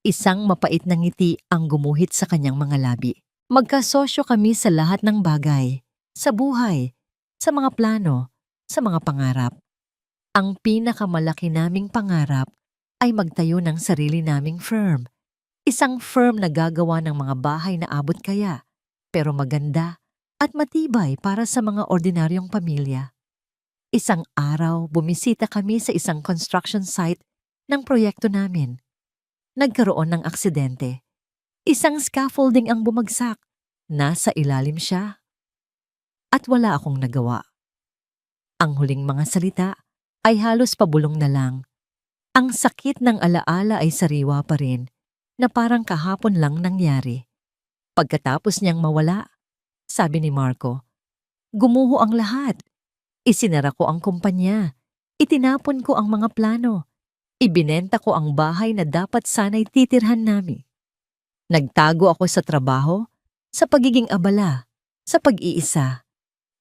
Isang mapait na ngiti ang gumuhit sa kanyang mga labi. Magkasosyo kami sa lahat ng bagay. Sa buhay, sa mga plano, sa mga pangarap. Ang pinakamalaki naming pangarap ay magtayo ng sarili naming firm. Isang firm na gagawa ng mga bahay na abot kaya, pero maganda at matibay para sa mga ordinaryong pamilya. Isang araw, bumisita kami sa isang construction site ng proyekto namin. Nagkaroon ng aksidente. Isang scaffolding ang bumagsak. nasa ilalim siya. At wala akong nagawa. Ang huling mga salita ay halos pabulong na lang. Ang sakit ng alaala ay sariwa pa rin na parang kahapon lang nangyari. Pagkatapos niyang mawala, sabi ni Marco, gumuho ang lahat. Isinara ko ang kumpanya. Itinapon ko ang mga plano. Ibinenta ko ang bahay na dapat sana'y titirhan namin. Nagtago ako sa trabaho, sa pagiging abala, sa pag-iisa.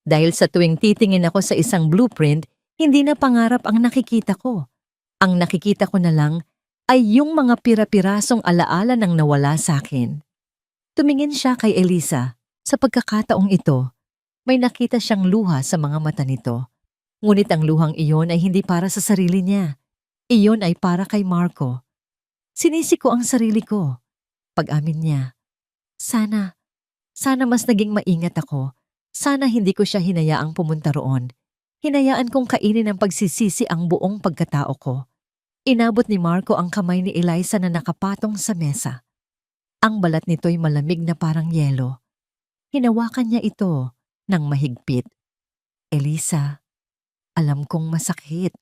Dahil sa tuwing titingin ako sa isang blueprint, hindi na pangarap ang nakikita ko. Ang nakikita ko na lang ay yung mga pira-pirasong alaala ng nawala sa akin. Tumingin siya kay Elisa. Sa pagkakataong ito, may nakita siyang luha sa mga mata nito. Ngunit ang luhang iyon ay hindi para sa sarili niya. Iyon ay para kay Marco. Sinisi ko ang sarili ko. Pag-amin niya, sana mas naging maingat ako. Sana hindi ko siya hinayaang pumunta roon. Hinayaan kong kainin ng pagsisisi ang buong pagkatao ko. Inabot ni Marco ang kamay ni Eliza na nakapatong sa mesa. Ang balat nito'y malamig na parang yelo. Hinawakan niya ito ng mahigpit. Elisa, alam kong masakit.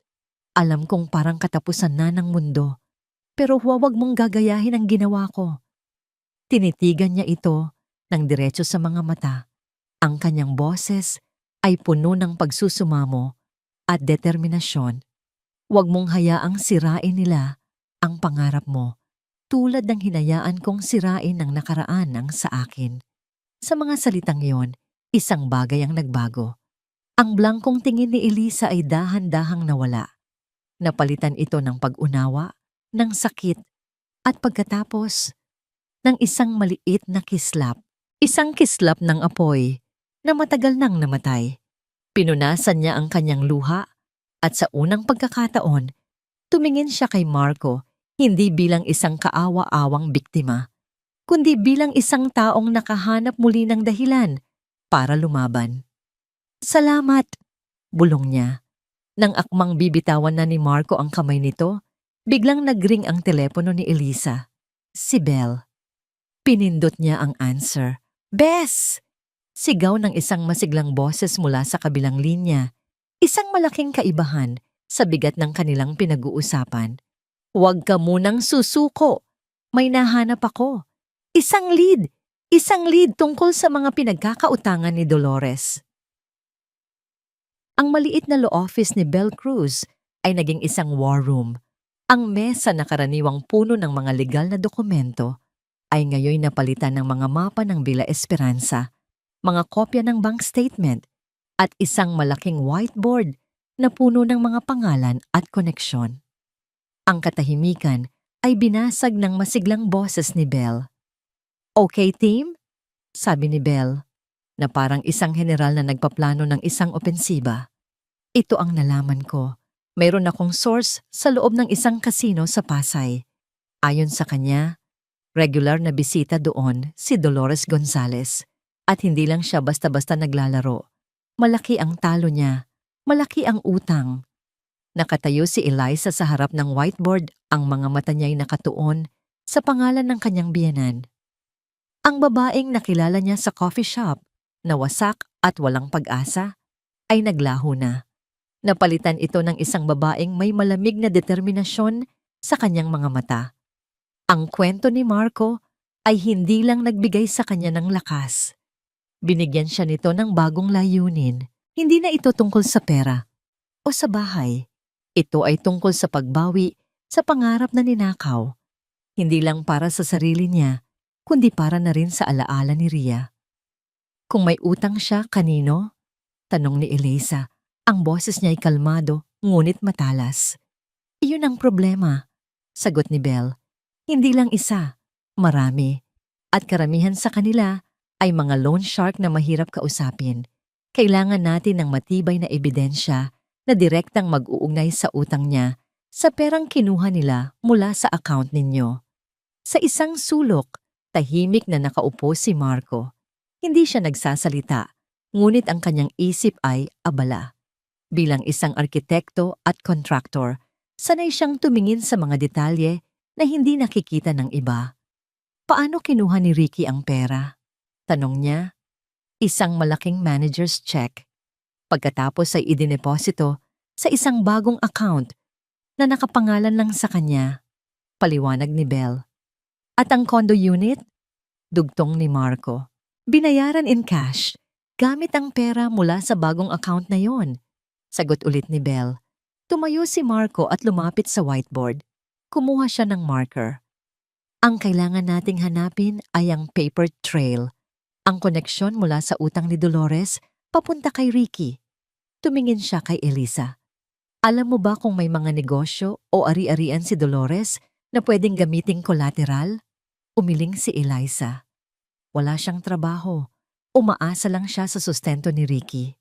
Alam kong parang katapusan na ng mundo. Pero huwag mong gagayahin ang ginawa ko. Tinitigan niya ito ng diretso sa mga mata. Ang kanyang boses ay puno ng pagsusumamo at determinasyon. Huwag mong hayaang sirain nila ang pangarap mo, tulad ng hinayaan kong sirain ng nakaraan ang sa akin. Sa mga salitang iyon, isang bagay ang nagbago. Ang blangkong tingin ni Elisa ay dahan-dahang nawala. Napalitan ito ng pag-unawa, ng sakit, at pagkatapos ng isang maliit na kislap. Isang kislap ng apoy na matagal nang namatay. Pinunasan niya ang kanyang luha at sa unang pagkakataon, tumingin siya kay Marco hindi bilang isang kaawa-awang biktima, kundi bilang isang taong nakahanap muli ng dahilan para lumaban. Salamat, bulong niya. Nang akmang bibitawan na ni Marco ang kamay nito, biglang nagring ang telepono ni Elisa. Si Belle. Pinindot niya ang answer. Bes! Sigaw ng isang masiglang boses mula sa kabilang linya. Isang malaking kaibahan sa bigat ng kanilang pinag-uusapan. Huwag ka munang susuko. May nahanap ako. Isang lead tungkol sa mga pinagkakautangan ni Dolores. Ang maliit na law office ni Belle Cruz ay naging isang war room. Ang mesa na karaniwang puno ng mga legal na dokumento ay ngayon napalitan ng mga mapa ng Villa Esperanza, mga kopya ng bank statement, at isang malaking whiteboard na puno ng mga pangalan at koneksyon. Ang katahimikan ay binasag ng masiglang boses ni Belle. Okay, team? Sabi ni Belle, na parang isang general na nagpaplano ng isang opensiba. Ito ang nalaman ko. Mayroon akong source sa loob ng isang kasino sa Pasay. Ayon sa kanya, regular na bisita doon si Dolores Gonzales. At hindi lang siya basta-basta naglalaro. Malaki ang talo niya. Malaki ang utang. Nakatayo si Eliza sa harap ng whiteboard, ang mga mata niya'y nakatuon sa pangalan ng kanyang biyenan. Ang babaeng nakilala niya sa coffee shop, na wasak at walang pag-asa, ay naglaho na. Napalitan ito ng isang babaeng may malamig na determinasyon sa kanyang mga mata. Ang kwento ni Marco ay hindi lang nagbigay sa kanya ng lakas. Binigyan siya nito ng bagong layunin. Hindi na ito tungkol sa pera o sa bahay. Ito ay tungkol sa pagbawi sa pangarap na ninakaw. Hindi lang para sa sarili niya, kundi para na rin sa alaala ni Ria. Kung may utang siya, kanino? Tanong ni Eliza. Ang boses niya ay kalmado, ngunit matalas. Iyon ang problema, sagot ni Belle. Hindi lang isa, marami. At karamihan sa kanila ay mga loan shark na mahirap kausapin. Kailangan natin ng matibay na ebidensya na direktang mag-uugnay sa utang niya sa perang kinuha nila mula sa account ninyo. Sa isang sulok, tahimik na nakaupo si Marco. Hindi siya nagsasalita, ngunit ang kanyang isip ay abala. Bilang isang arkitekto at kontraktor, sanay siyang tumingin sa mga detalye na hindi nakikita ng iba. Paano kinuha ni Ricky ang pera? Tanong niya. Isang malaking manager's check. Pagkatapos ay idineposito sa isang bagong account na nakapangalan lang sa kanya, paliwanag ni Belle. At ang condo unit? Dugtong ni Marco. Binayaran in cash, gamit ang pera mula sa bagong account na yon. Sagot ulit ni Belle. Tumayo si Marco at lumapit sa whiteboard. Kumuha siya ng marker. Ang kailangan nating hanapin ay ang paper trail. Ang koneksyon mula sa utang ni Dolores papunta kay Ricky. Tumingin siya kay Elisa. Alam mo ba kung may mga negosyo o ari-arian si Dolores na pwedeng gamiting collateral? Umiling si Eliza. Wala siyang trabaho. Umaasa lang siya sa sustento ni Ricky.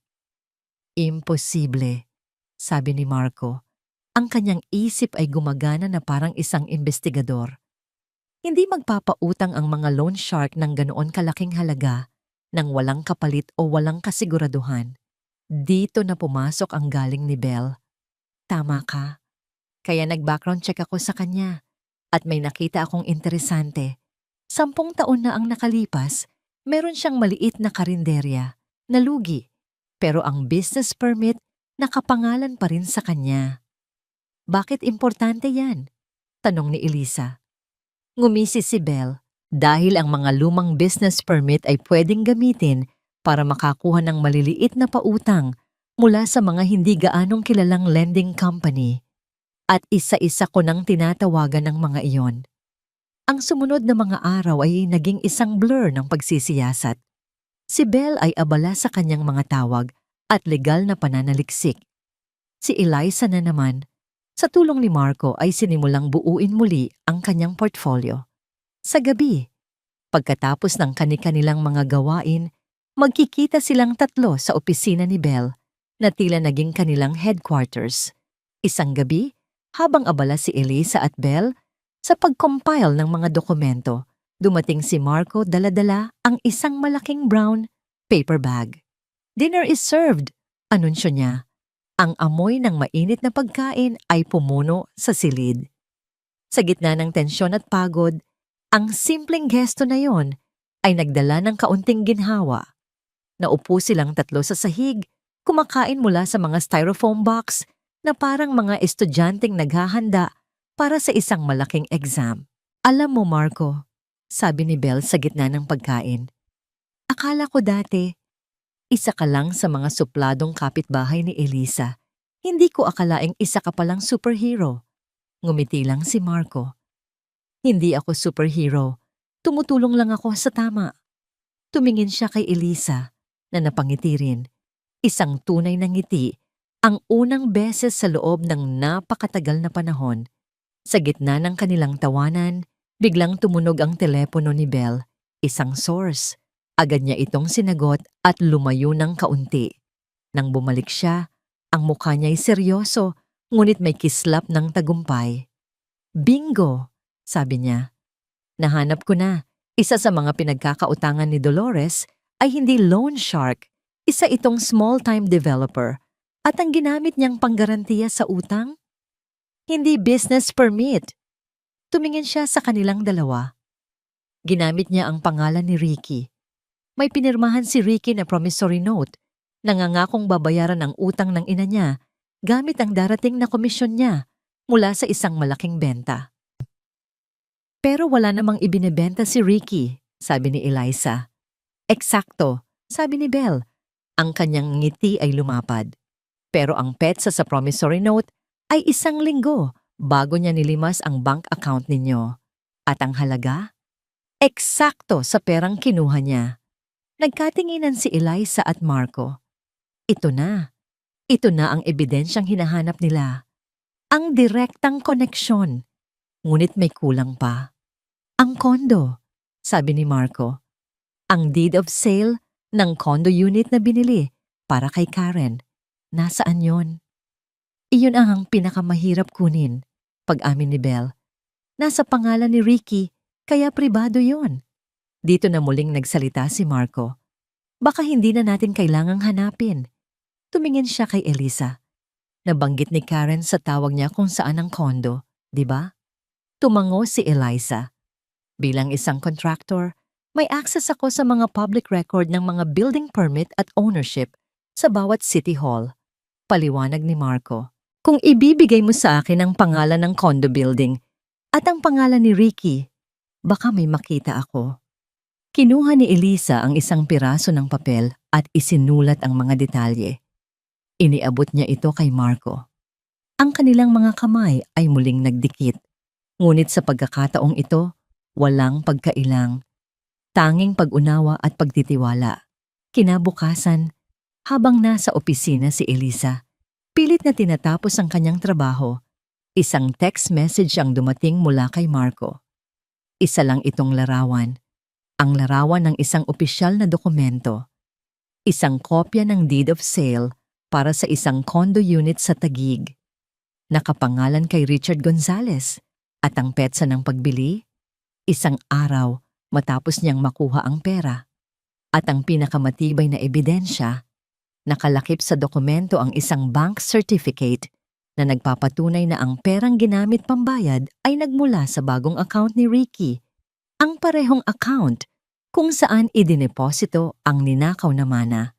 Imposible, sabi ni Marco. Ang kanyang isip ay gumagana na parang isang investigador. Hindi magpapautang ang mga loan shark ng ganoon kalaking halaga nang walang kapalit o walang kasiguraduhan. Dito na pumasok ang galing ni Belle. Tama ka. Kaya nag-background check ako sa kanya at may nakita akong interesante. 10 taon na ang nakalipas, meron siyang maliit na karinderya, nalugi, pero ang business permit nakapangalan pa rin sa kanya. Bakit importante yan? Tanong ni Elisa. Ngumisi si Belle dahil ang mga lumang business permit ay pwedeng gamitin para makakuha ng maliliit na pautang mula sa mga hindi gaanong kilalang lending company. At isa-isa ko nang tinatawagan ng mga iyon. Ang sumunod na mga araw ay naging isang blur ng pagsisiyasat. Si Belle ay abala sa kanyang mga tawag at legal na pananaliksik. Si Eliza na naman, sa tulong ni Marco ay sinimulang buuin muli ang kanyang portfolio. Sa gabi, pagkatapos ng kani-kanilang mga gawain, magkikita silang tatlo sa opisina ni Belle na tila naging kanilang headquarters. Isang gabi, habang abala si Elisa at Belle sa pag-compile ng mga dokumento, dumating si Marco dala-dala ang isang malaking brown paper bag. Dinner is served, anunsyo niya. Ang amoy ng mainit na pagkain ay pumuno sa silid. Sa gitna ng tensyon at pagod, ang simpleng gesto na yon ay nagdala ng kaunting ginhawa. Naupo silang tatlo sa sahig, kumakain mula sa mga styrofoam box na parang mga estudyanteng naghahanda para sa isang malaking exam. Alam mo, Marco, sabi ni Belle sa gitna ng pagkain, akala ko dati, isa ka lang sa mga supladong kapitbahay ni Elisa. Hindi ko akalaing isa ka palang superhero. Ngumiti lang si Marco. Hindi ako superhero. Tumutulong lang ako sa tama. Tumingin siya kay Elisa na napangiti rin. Isang tunay na ngiti, ang unang beses sa loob ng napakatagal na panahon. Sa gitna ng kanilang tawanan, biglang tumunog ang telepono ni Belle. Isang source. Agad niya itong sinagot at lumayo ng kaunti. Nang bumalik siya, ang mukha niya'y seryoso, ngunit may kislap ng tagumpay. Bingo, sabi niya. Nahanap ko na. Isa sa mga pinagkakautangan ni Dolores ay hindi loan shark. Isa itong small-time developer. At ang ginamit niyang panggarantiya sa utang? Hindi business permit. Tumingin siya sa kanilang dalawa. Ginamit niya ang pangalan ni Ricky. May pinirmahan si Ricky na promissory note. Nangangakong babayaran ang utang ng ina niya gamit ang darating na komisyon niya mula sa isang malaking benta. Pero wala namang ibinebenta si Ricky, sabi ni Eliza. Eksakto, sabi ni Belle. Ang kanyang ngiti ay lumapad. Pero ang petsa sa promissory note ay 1 linggo bago niya nilimas ang bank account ninyo. At ang halaga? Eksakto sa perang kinuha niya. Nagkatinginan si Eliza at Marco. Ito na. Ito na ang ebidensyang hinahanap nila. Ang direktang koneksyon. Ngunit may kulang pa. Ang kondo, sabi ni Marco. Ang deed of sale ng condo unit na binili para kay Karen. Nasaan yon? Iyon ang pinakamahirap kunin, pag-amin ni Belle. Nasa pangalan ni Ricky, kaya pribado yon. Dito na muling nagsalita si Marco. Baka hindi na natin kailangang hanapin. Tumingin siya kay Elisa. Nabanggit ni Karen sa tawag niya kung saan ang kondo, di ba? Tumango si Eliza. Bilang isang contractor, May access ako sa mga public record ng mga building permit at ownership sa bawat city hall. Paliwanag ni Marco. Kung ibibigay mo sa akin ang pangalan ng condo building at ang pangalan ni Ricky, baka may makita ako. Kinuha ni Elisa ang isang piraso ng papel at isinulat ang mga detalye. Iniabot niya ito kay Marco. Ang kanilang mga kamay ay muling nagdikit. Ngunit sa pagkakataong ito, walang pagkailang. Tanging pag-unawa at pagtitiwala. Kinabukasan, habang nasa opisina si Elisa, pilit na tinatapos ang kanyang trabaho, isang text message ang dumating mula kay Marco. Isa lang itong larawan. Ang larawan ng isang opisyal na dokumento. Isang kopya ng deed of sale para sa isang condo unit sa Taguig. Nakapangalan kay Richard Gonzalez at ang petsa ng pagbili, isang araw matapos niyang makuha ang pera. At ang pinakamatibay na ebidensya, nakalakip sa dokumento ang isang bank certificate na nagpapatunay na ang perang ginamit pambayad ay nagmula sa bagong account ni Ricky. Ang parehong account kung saan idineposito ang ninakaw na mana.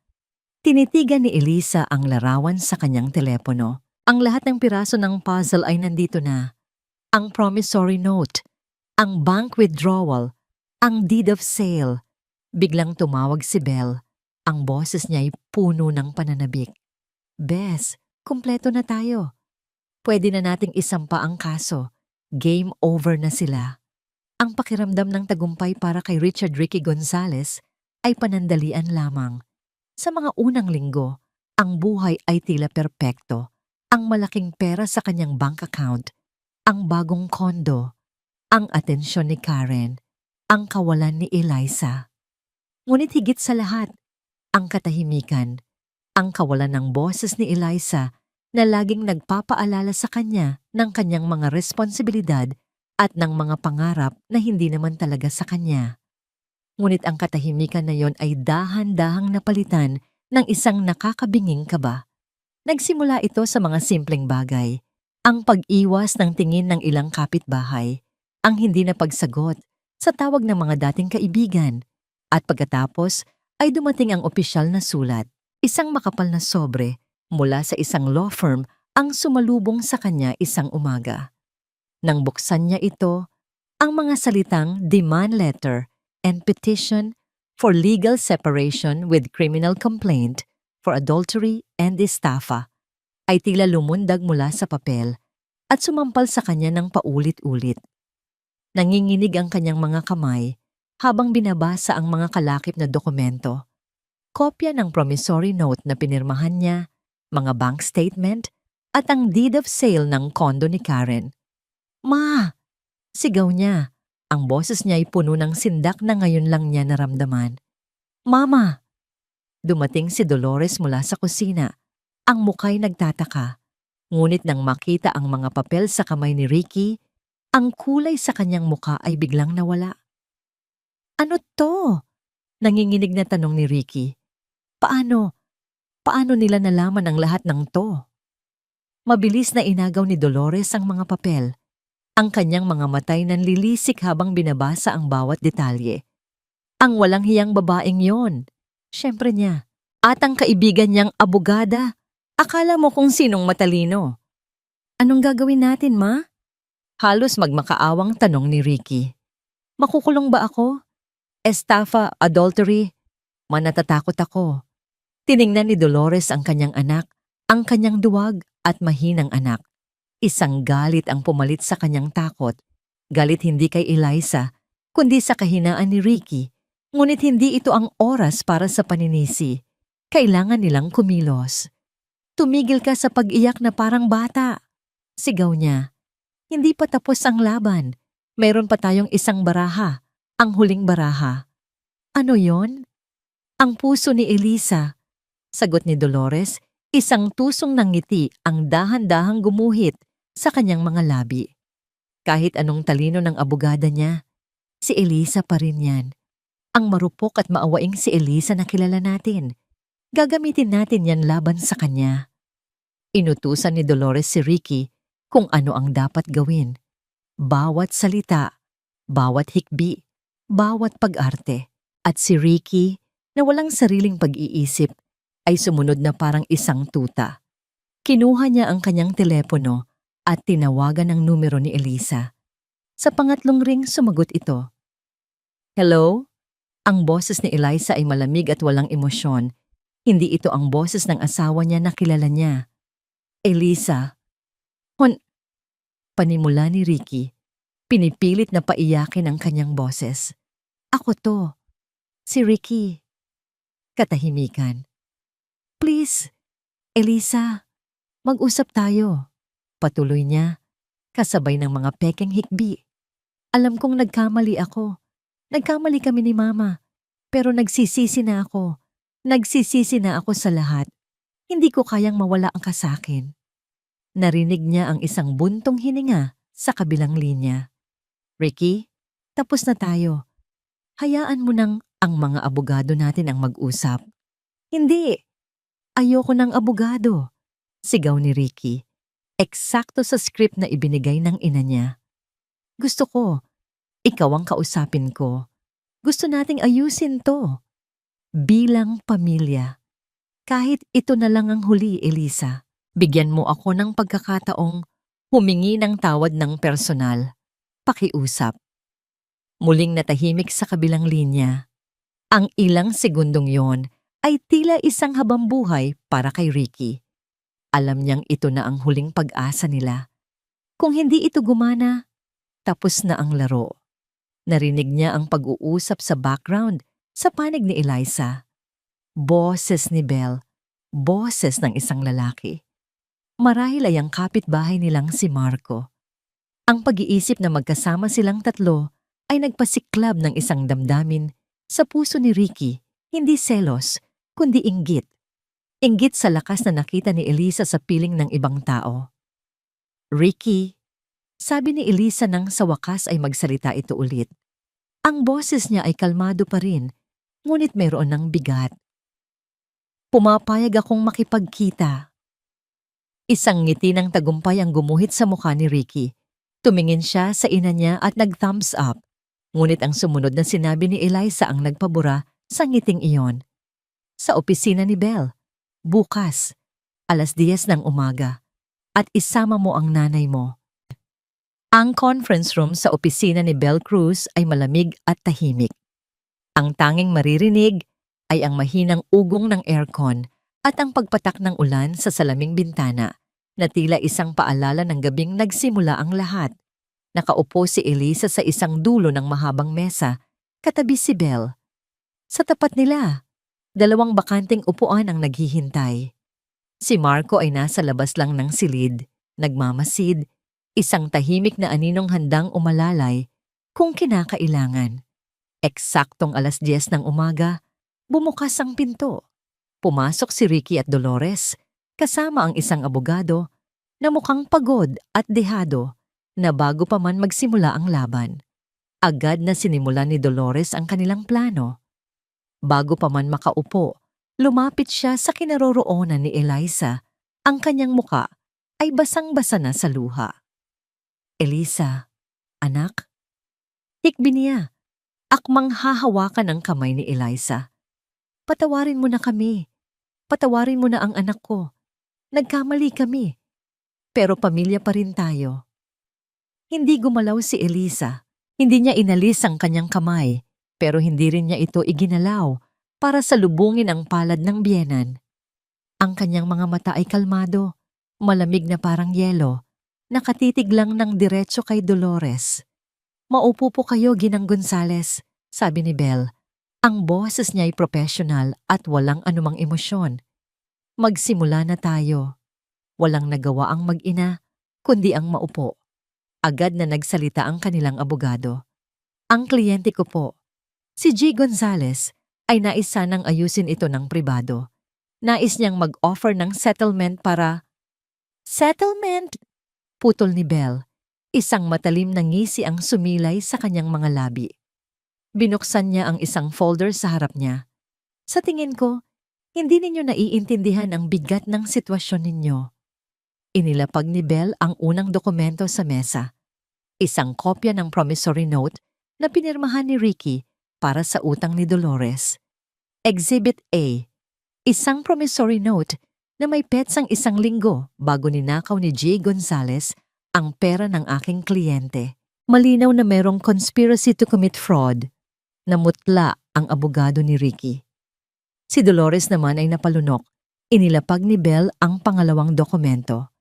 Tinitigan ni Elisa ang larawan sa kanyang telepono. Ang lahat ng piraso ng puzzle ay nandito na. Ang promissory note, ang bank withdrawal, ang deed of sale. Biglang tumawag si Belle. Ang boses niya ay puno ng pananabik. Bes, kumpleto na tayo. Pwede na nating isampa ang kaso. Game over na sila. Ang pakiramdam ng tagumpay para kay Richard Ricky Gonzalez ay panandalian lamang. Sa mga unang linggo, ang buhay ay tila perpekto. Ang malaking pera sa kanyang bank account, ang bagong kondo, ang atensyon ni Karen, ang kawalan ni Eliza. Ngunit higit sa lahat, ang katahimikan, ang kawalan ng boses ni Eliza na laging nagpapaalala sa kanya ng kanyang mga responsibilidad at ng mga pangarap na hindi naman talaga sa kanya. Ngunit ang katahimikan na yon ay dahan-dahang napalitan ng isang nakakabinging kaba. Nagsimula ito sa mga simpleng bagay, ang pag-iwas ng tingin ng ilang kapitbahay, ang hindi na pagsagot sa tawag ng mga dating kaibigan, at pagkatapos ay dumating ang opisyal na sulat, isang makapal na sobre mula sa isang law firm ang sumalubong sa kanya isang umaga. Nang buksan niya ito, ang mga salitang demand letter and petition for legal separation with criminal complaint for adultery and estafa ay tila lumundag mula sa papel at sumampal sa kanya ng paulit-ulit. Nanginginig ang kanyang mga kamay habang binabasa ang mga kalakip na dokumento. Kopya ng promissory note na pinirmahan niya, mga bank statement, at ang deed of sale ng kondo ni Karen. Ma! Sigaw niya. Ang boses niya ay puno ng sindak na ngayon lang niya naramdaman. Mama! Dumating si Dolores mula sa kusina. Ang muka'y nagtataka. Ngunit nang makita ang mga papel sa kamay ni Ricky, ang kulay sa kanyang muka ay biglang nawala. Ano to? Nanginginig na tanong ni Ricky. Paano? Paano nila nalaman ang lahat ng to? Mabilis na inagaw ni Dolores ang mga papel. Ang kanyang mga matay nanlilisik habang binabasa ang bawat detalye. Ang walang hiyang babaeng yon. Siyempre niya. At ang kaibigan niyang abogada. Akala mo kung sinong matalino. Anong gagawin natin, Ma? Halos magmakaawang tanong ni Ricky. Makukulong ba ako? Estafa, adultery? Manatatakot ako. Tiningnan ni Dolores ang kanyang anak, ang kanyang duwag at mahinang anak. Isang galit ang pumalit sa kanyang takot. Galit hindi kay Eliza, kundi sa kahinaan ni Ricky. Ngunit hindi ito ang oras para sa paninisi. Kailangan nilang kumilos. Tumigil ka sa pag-iyak na parang bata. Sigaw niya. Hindi pa tapos ang laban. Meron pa tayong isang baraha, ang huling baraha. Ano yon? Ang puso ni Eliza. Sagot ni Dolores, isang tusong ng ngiti ang dahan-dahang gumuhit sa kanyang mga labi. Kahit anong talino ng abogada niya, si Eliza pa rin yan. Ang marupok at maawaing si Eliza na kilala natin. Gagamitin natin yan laban sa kanya. Inutusan ni Dolores si Ricky kung ano ang dapat gawin. Bawat salita, bawat hikbi, bawat pag-arte. At si Ricky, na walang sariling pag-iisip, ay sumunod na parang isang tuta. Kinuha niya ang kanyang telepono at tinawagan ang numero ni Elisa. Sa pangatlong ring sumagot ito. Hello? Ang boses ni Eliza ay malamig at walang emosyon. Hindi ito ang boses ng asawa niya na kilala niya. Elisa. Panimula ni Ricky. Pinipilit na paiyakin ang kanyang boses. Ako to. Si Ricky. Katahimikan. Please, Elisa, mag-usap tayo. Patuloy niya, kasabay ng mga pekeng hikbi. Alam kong nagkamali ako. Nagkamali kami ni Mama. Pero nagsisisi na ako. Nagsisisi na ako sa lahat. Hindi ko kayang mawala ang kasakin. Narinig niya ang isang buntong hininga sa kabilang linya. Ricky, tapos na tayo. Hayaan mo nang ang mga abogado natin ang mag-usap. Hindi. Ayoko ng abogado. Sigaw ni Ricky. Eksakto sa script na ibinigay ng ina niya. Gusto ko. Ikaw ang kausapin ko. Gusto nating ayusin to. Bilang pamilya. Kahit ito na lang ang huli, Elisa. Bigyan mo ako ng pagkakataong humingi ng tawad ng personal. Pakiusap. Muling natahimik sa kabilang linya. Ang ilang segundong yon ay tila isang habambuhay para kay Ricky. Alam niyang ito na ang huling pag-asa nila. Kung hindi ito gumana, tapos na ang laro. Narinig niya ang pag-uusap sa background sa panig ni Eliza. Boses ni Belle. Boses ng isang lalaki. Marahil ay ang kapitbahay nilang si Marco. Ang pag-iisip na magkasama silang tatlo ay nagpasiklab ng isang damdamin sa puso ni Ricky, hindi selos, kundi inggit. Inggit sa lakas na nakita ni Elisa sa piling ng ibang tao. Ricky, sabi ni Elisa nang sa wakas ay magsalita ito ulit. Ang boses niya ay kalmado pa rin, ngunit mayroon ng bigat. Pumapayag akong makipagkita. Isang ngiti ng tagumpay ang gumuhit sa mukha ni Ricky. Tumingin siya sa ina niya at nag-thumbs up. Ngunit ang sumunod na sinabi ni Eliza ang nagpabura sa ngiting iyon. Sa opisina ni Belle, bukas, 10:00 ng umaga, at isama mo ang nanay mo. Ang conference room sa opisina ni Belle Cruz ay malamig at tahimik. Ang tanging maririnig ay ang mahinang ugong ng aircon at ang pagpatak ng ulan sa salaming bintana na tila isang paalala ng gabing nagsimula ang lahat. Nakaupo si Elisa sa isang dulo ng mahabang mesa, katabi si Belle. Sa tapat nila, 2 bakanting upuan ang naghihintay. Si Marco ay nasa labas lang ng silid, nagmamasid, isang tahimik na aninong handang umalalay kung kinakailangan. Eksaktong 10:00 ng umaga, bumukas ang pinto. Pumasok si Ricky at Dolores, kasama ang isang abogado na mukhang pagod at dehado na bago pa man magsimula ang laban. Agad na sinimulan ni Dolores ang kanilang plano. Bago pa man makaupo, lumapit siya sa kinaroroonan ni Eliza. Ang kanyang muka ay basang-basa na sa luha. Elisa, anak? Hikbi niya. Akmang hahawakan ang kamay ni Eliza. Patawarin mo na kami. Patawarin mo na ang anak ko. Nagkamali kami. Pero pamilya pa rin tayo. Hindi gumalaw si Elisa. Hindi niya inalis ang kanyang kamay, pero hindi rin niya ito iginalaw para salubungin ang palad ng biyenan. Ang kanyang mga mata ay kalmado, malamig na parang yelo, nakatitig lang ng diretso kay Dolores. Maupo po kayo, Ginang Gonzales, sabi ni Belle. Ang boses niya ay professional at walang anumang emosyon. Magsimula na tayo. Walang nagawa ang mag-ina, kundi ang maupo. Agad na nagsalita ang kanilang abogado. Ang kliyente ko po, si G. Gonzales, ay nais sanang ayusin ito ng pribado. Nais niyang mag-offer ng settlement para... Settlement? Putol ni Belle. Isang matalim na ngisi ang sumilay sa kanyang mga labi. Binuksan niya ang isang folder sa harap niya. Sa tingin ko, hindi ninyo naiintindihan ang bigat ng sitwasyon ninyo. Inilapag ni Belle ang unang dokumento sa mesa. Isang kopya ng promissory note na pinirmahan ni Ricky para sa utang ni Dolores. Exhibit A, isang promissory note na may petsang 1 linggo bago ninakaw ni G. Gonzales ang pera ng aking kliyente. Malinaw na merong conspiracy to commit fraud. Namutla ang abogado ni Ricky. Si Dolores naman ay napalunok. Inilapag ni Belle ang pangalawang dokumento.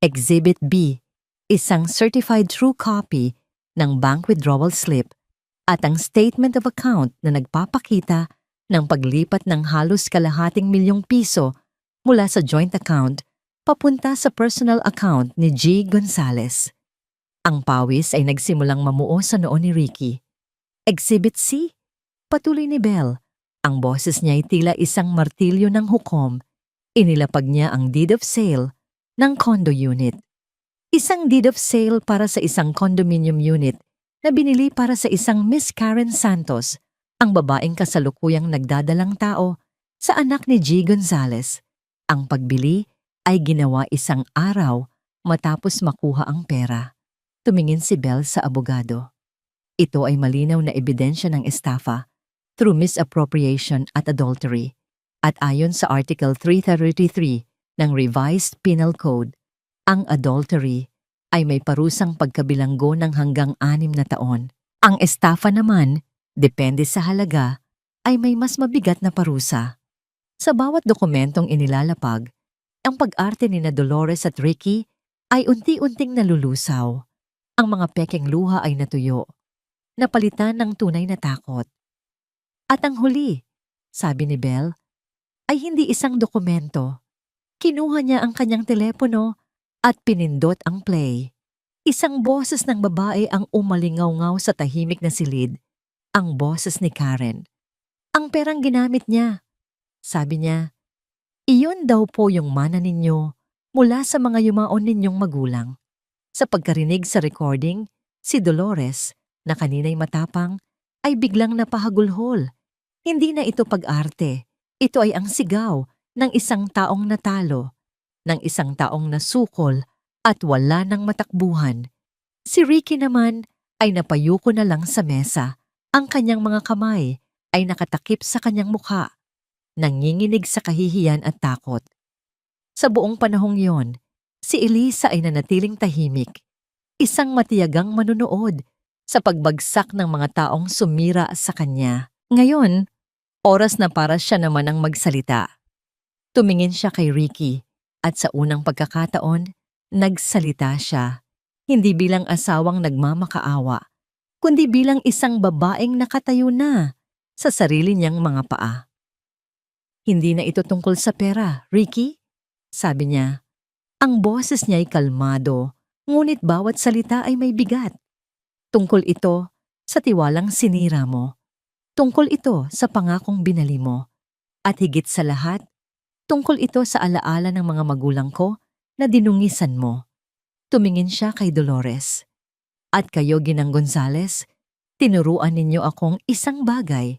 Exhibit B, isang certified true copy ng bank withdrawal slip at ang statement of account na nagpapakita ng paglipat ng halos ₱250,000 mula sa joint account papunta sa personal account ni G. Gonzales. Ang pawis ay nagsimulang mamuo sa noo ni Ricky. Exhibit C, patuloy ni Belle. Ang boses niya ay tila isang martilyo ng hukom. Inilapag niya ang deed of sale ng condo unit. Isang deed of sale para sa isang condominium unit na binili para sa isang Miss Karen Santos, ang babaeng kasalukuyang nagdadalang tao sa anak ni G. Gonzales. Ang pagbili ay ginawa 1 araw matapos makuha ang pera. Tumingin si Belle sa abogado. Ito ay malinaw na ebidensya ng estafa through misappropriation at adultery. At ayon sa Article 333 ng Revised Penal Code, ang adultery ay may parusang pagkabilanggo ng hanggang 6 na taon. Ang estafa naman, depende sa halaga, ay may mas mabigat na parusa. Sa bawat dokumentong inilalapag, ang pag-arte ni na Dolores at Ricky ay unti-unting nalulusaw. Ang mga pekeng luha ay natuyo, napalitan ng tunay na takot. At ang huli, sabi ni Belle, ay hindi isang dokumento. Kinuha niya ang kanyang telepono at pinindot ang play. Isang boses ng babae ang umalingaw-ngaw sa tahimik na silid, ang boses ni Karen. Ang perang ginamit niya, sabi niya, iyon daw po yung mana ninyo mula sa mga yumaon ninyong magulang. Sa pagkarinig sa recording, si Dolores, na kanina'y matapang, ay biglang napahagulhol. Hindi na ito pag-arte. Ito ay ang sigaw ng isang taong natalo, ng isang taong nasukol at wala ng matakbuhan. Si Ricky naman ay napayuko na lang sa mesa. Ang kanyang mga kamay ay nakatakip sa kanyang mukha, nanginginig sa kahihiyan at takot. Sa buong panahong yon, si Elisa ay nanatiling tahimik, isang matiyagang manunood sa pagbagsak ng mga taong sumira sa kanya. Ngayon, oras na para siya naman ang magsalita. Tumingin siya kay Ricky at sa unang pagkakataon, nagsalita siya. Hindi bilang asawang nagmamakaawa, kundi bilang isang babaeng nakatayo na sa sarili niyang mga paa. Hindi na ito tungkol sa pera, Ricky, sabi niya. Ang boses niya ay kalmado, ngunit bawat salita ay may bigat. Tungkol ito sa tiwalang sinira mo. Tungkol ito sa pangakong binali mo. At higit sa lahat, tungkol ito sa alaala ng mga magulang ko na dinungisan mo. Tumingin siya kay Dolores. At kayo, Ginang Gonzales, tinuruan ninyo akong isang bagay,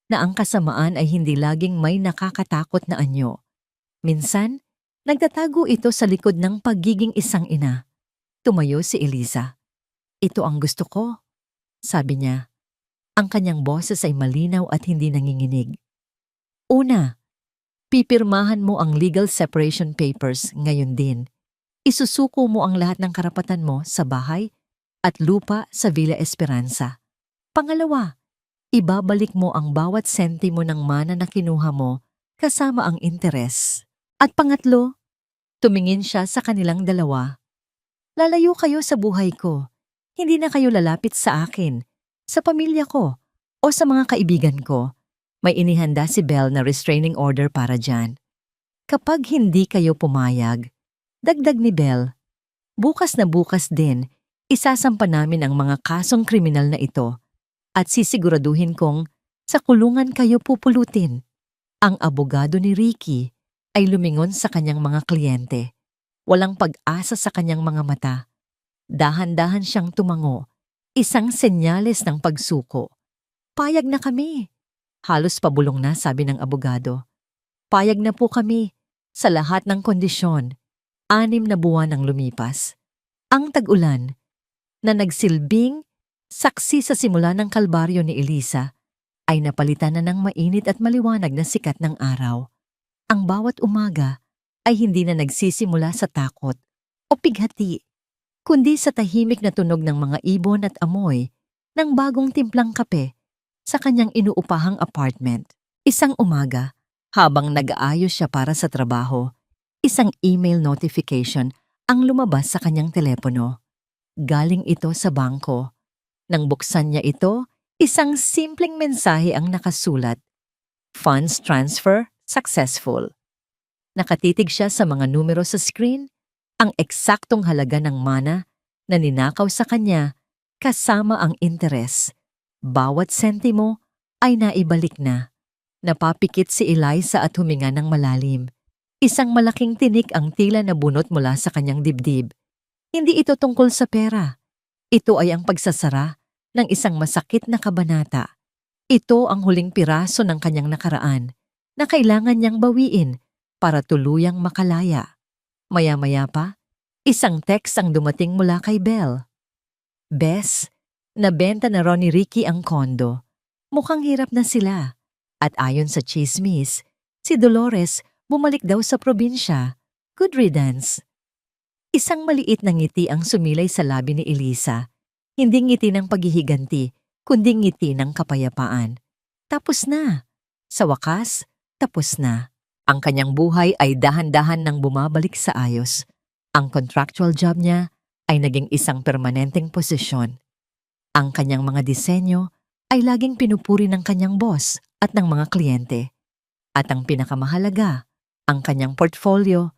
na ang kasamaan ay hindi laging may nakakatakot na anyo. Minsan, nagtatago ito sa likod ng pagiging isang ina. Tumayo si Elisa. Ito ang gusto ko, sabi niya. Ang kanyang boses ay malinaw at hindi nanginginig. Una, pipirmahan mo ang legal separation papers ngayon din. Isusuko mo ang lahat ng karapatan mo sa bahay at lupa sa Villa Esperanza. Pangalawa, ibabalik mo ang bawat sentimo ng mana na kinuha mo kasama ang interes. At pangatlo, tumingin siya sa kanilang dalawa. Lalayo kayo sa buhay ko. Hindi na kayo lalapit sa akin, sa pamilya ko, o sa mga kaibigan ko. May inihanda si Belle na restraining order para dyan. Kapag hindi kayo pumayag, dagdag ni Belle, bukas na bukas din, isasampa namin ang mga kasong kriminal na ito at sisiguraduhin kong sa kulungan kayo pupulutin. Ang abogado ni Ricky ay lumingon sa kanyang mga kliyente. Walang pag-asa sa kanyang mga mata. Dahan-dahan siyang tumango, isang senyales ng pagsuko. Payag na kami. Halos pabulong na, sabi ng abogado. Payag na po kami sa lahat ng kondisyon. 6 na buwan ang lumipas. Ang tag-ulan na nagsilbing saksi sa simula ng kalbaryo ni Elisa ay napalitan na ng mainit at maliwanag na sikat ng araw. Ang bawat umaga ay hindi na nagsisimula sa takot o pighati, kundi sa tahimik na tunog ng mga ibon at amoy ng bagong timplang kape sa kanyang inuupahang apartment. Isang umaga, habang nag-aayos siya para sa trabaho, isang email notification ang lumabas sa kanyang telepono. Galing ito sa bangko. Nang buksan niya ito, isang simpleng mensahe ang nakasulat. Funds transfer successful. Nakatitig siya sa mga numero sa screen, ang eksaktong halaga ng mana na ninakaw sa kanya kasama ang interes. Bawat sentimo ay naibalik na. Napapikit si Eliza at huminga ng malalim. Isang malaking tinik ang tila nabunot mula sa kanyang dibdib. Hindi ito tungkol sa pera. Ito ay ang pagsasara ng isang masakit na kabanata. Ito ang huling piraso ng kanyang nakaraan na kailangan niyang bawiin para tuluyang makalaya. Maya-maya pa, isang text ang dumating mula kay Belle. Bes, nabenta na raw ni Ricky ang kondo. Mukhang hirap na sila. At ayon sa chismis, si Dolores bumalik daw sa probinsya. Good riddance. Isang maliit na ngiti ang sumilay sa labi ni Eliza. Hindi ngiti ng paghihiganti, kundi ngiti ng kapayapaan. Tapos na. Sa wakas, tapos na. Ang kanyang buhay ay dahan-dahan nang bumabalik sa ayos. Ang contractual job niya ay naging isang permanenteng posisyon. Ang kanyang mga disenyo ay laging pinupuri ng kanyang boss at ng mga kliyente. At ang pinakamahalaga, ang kanyang portfolio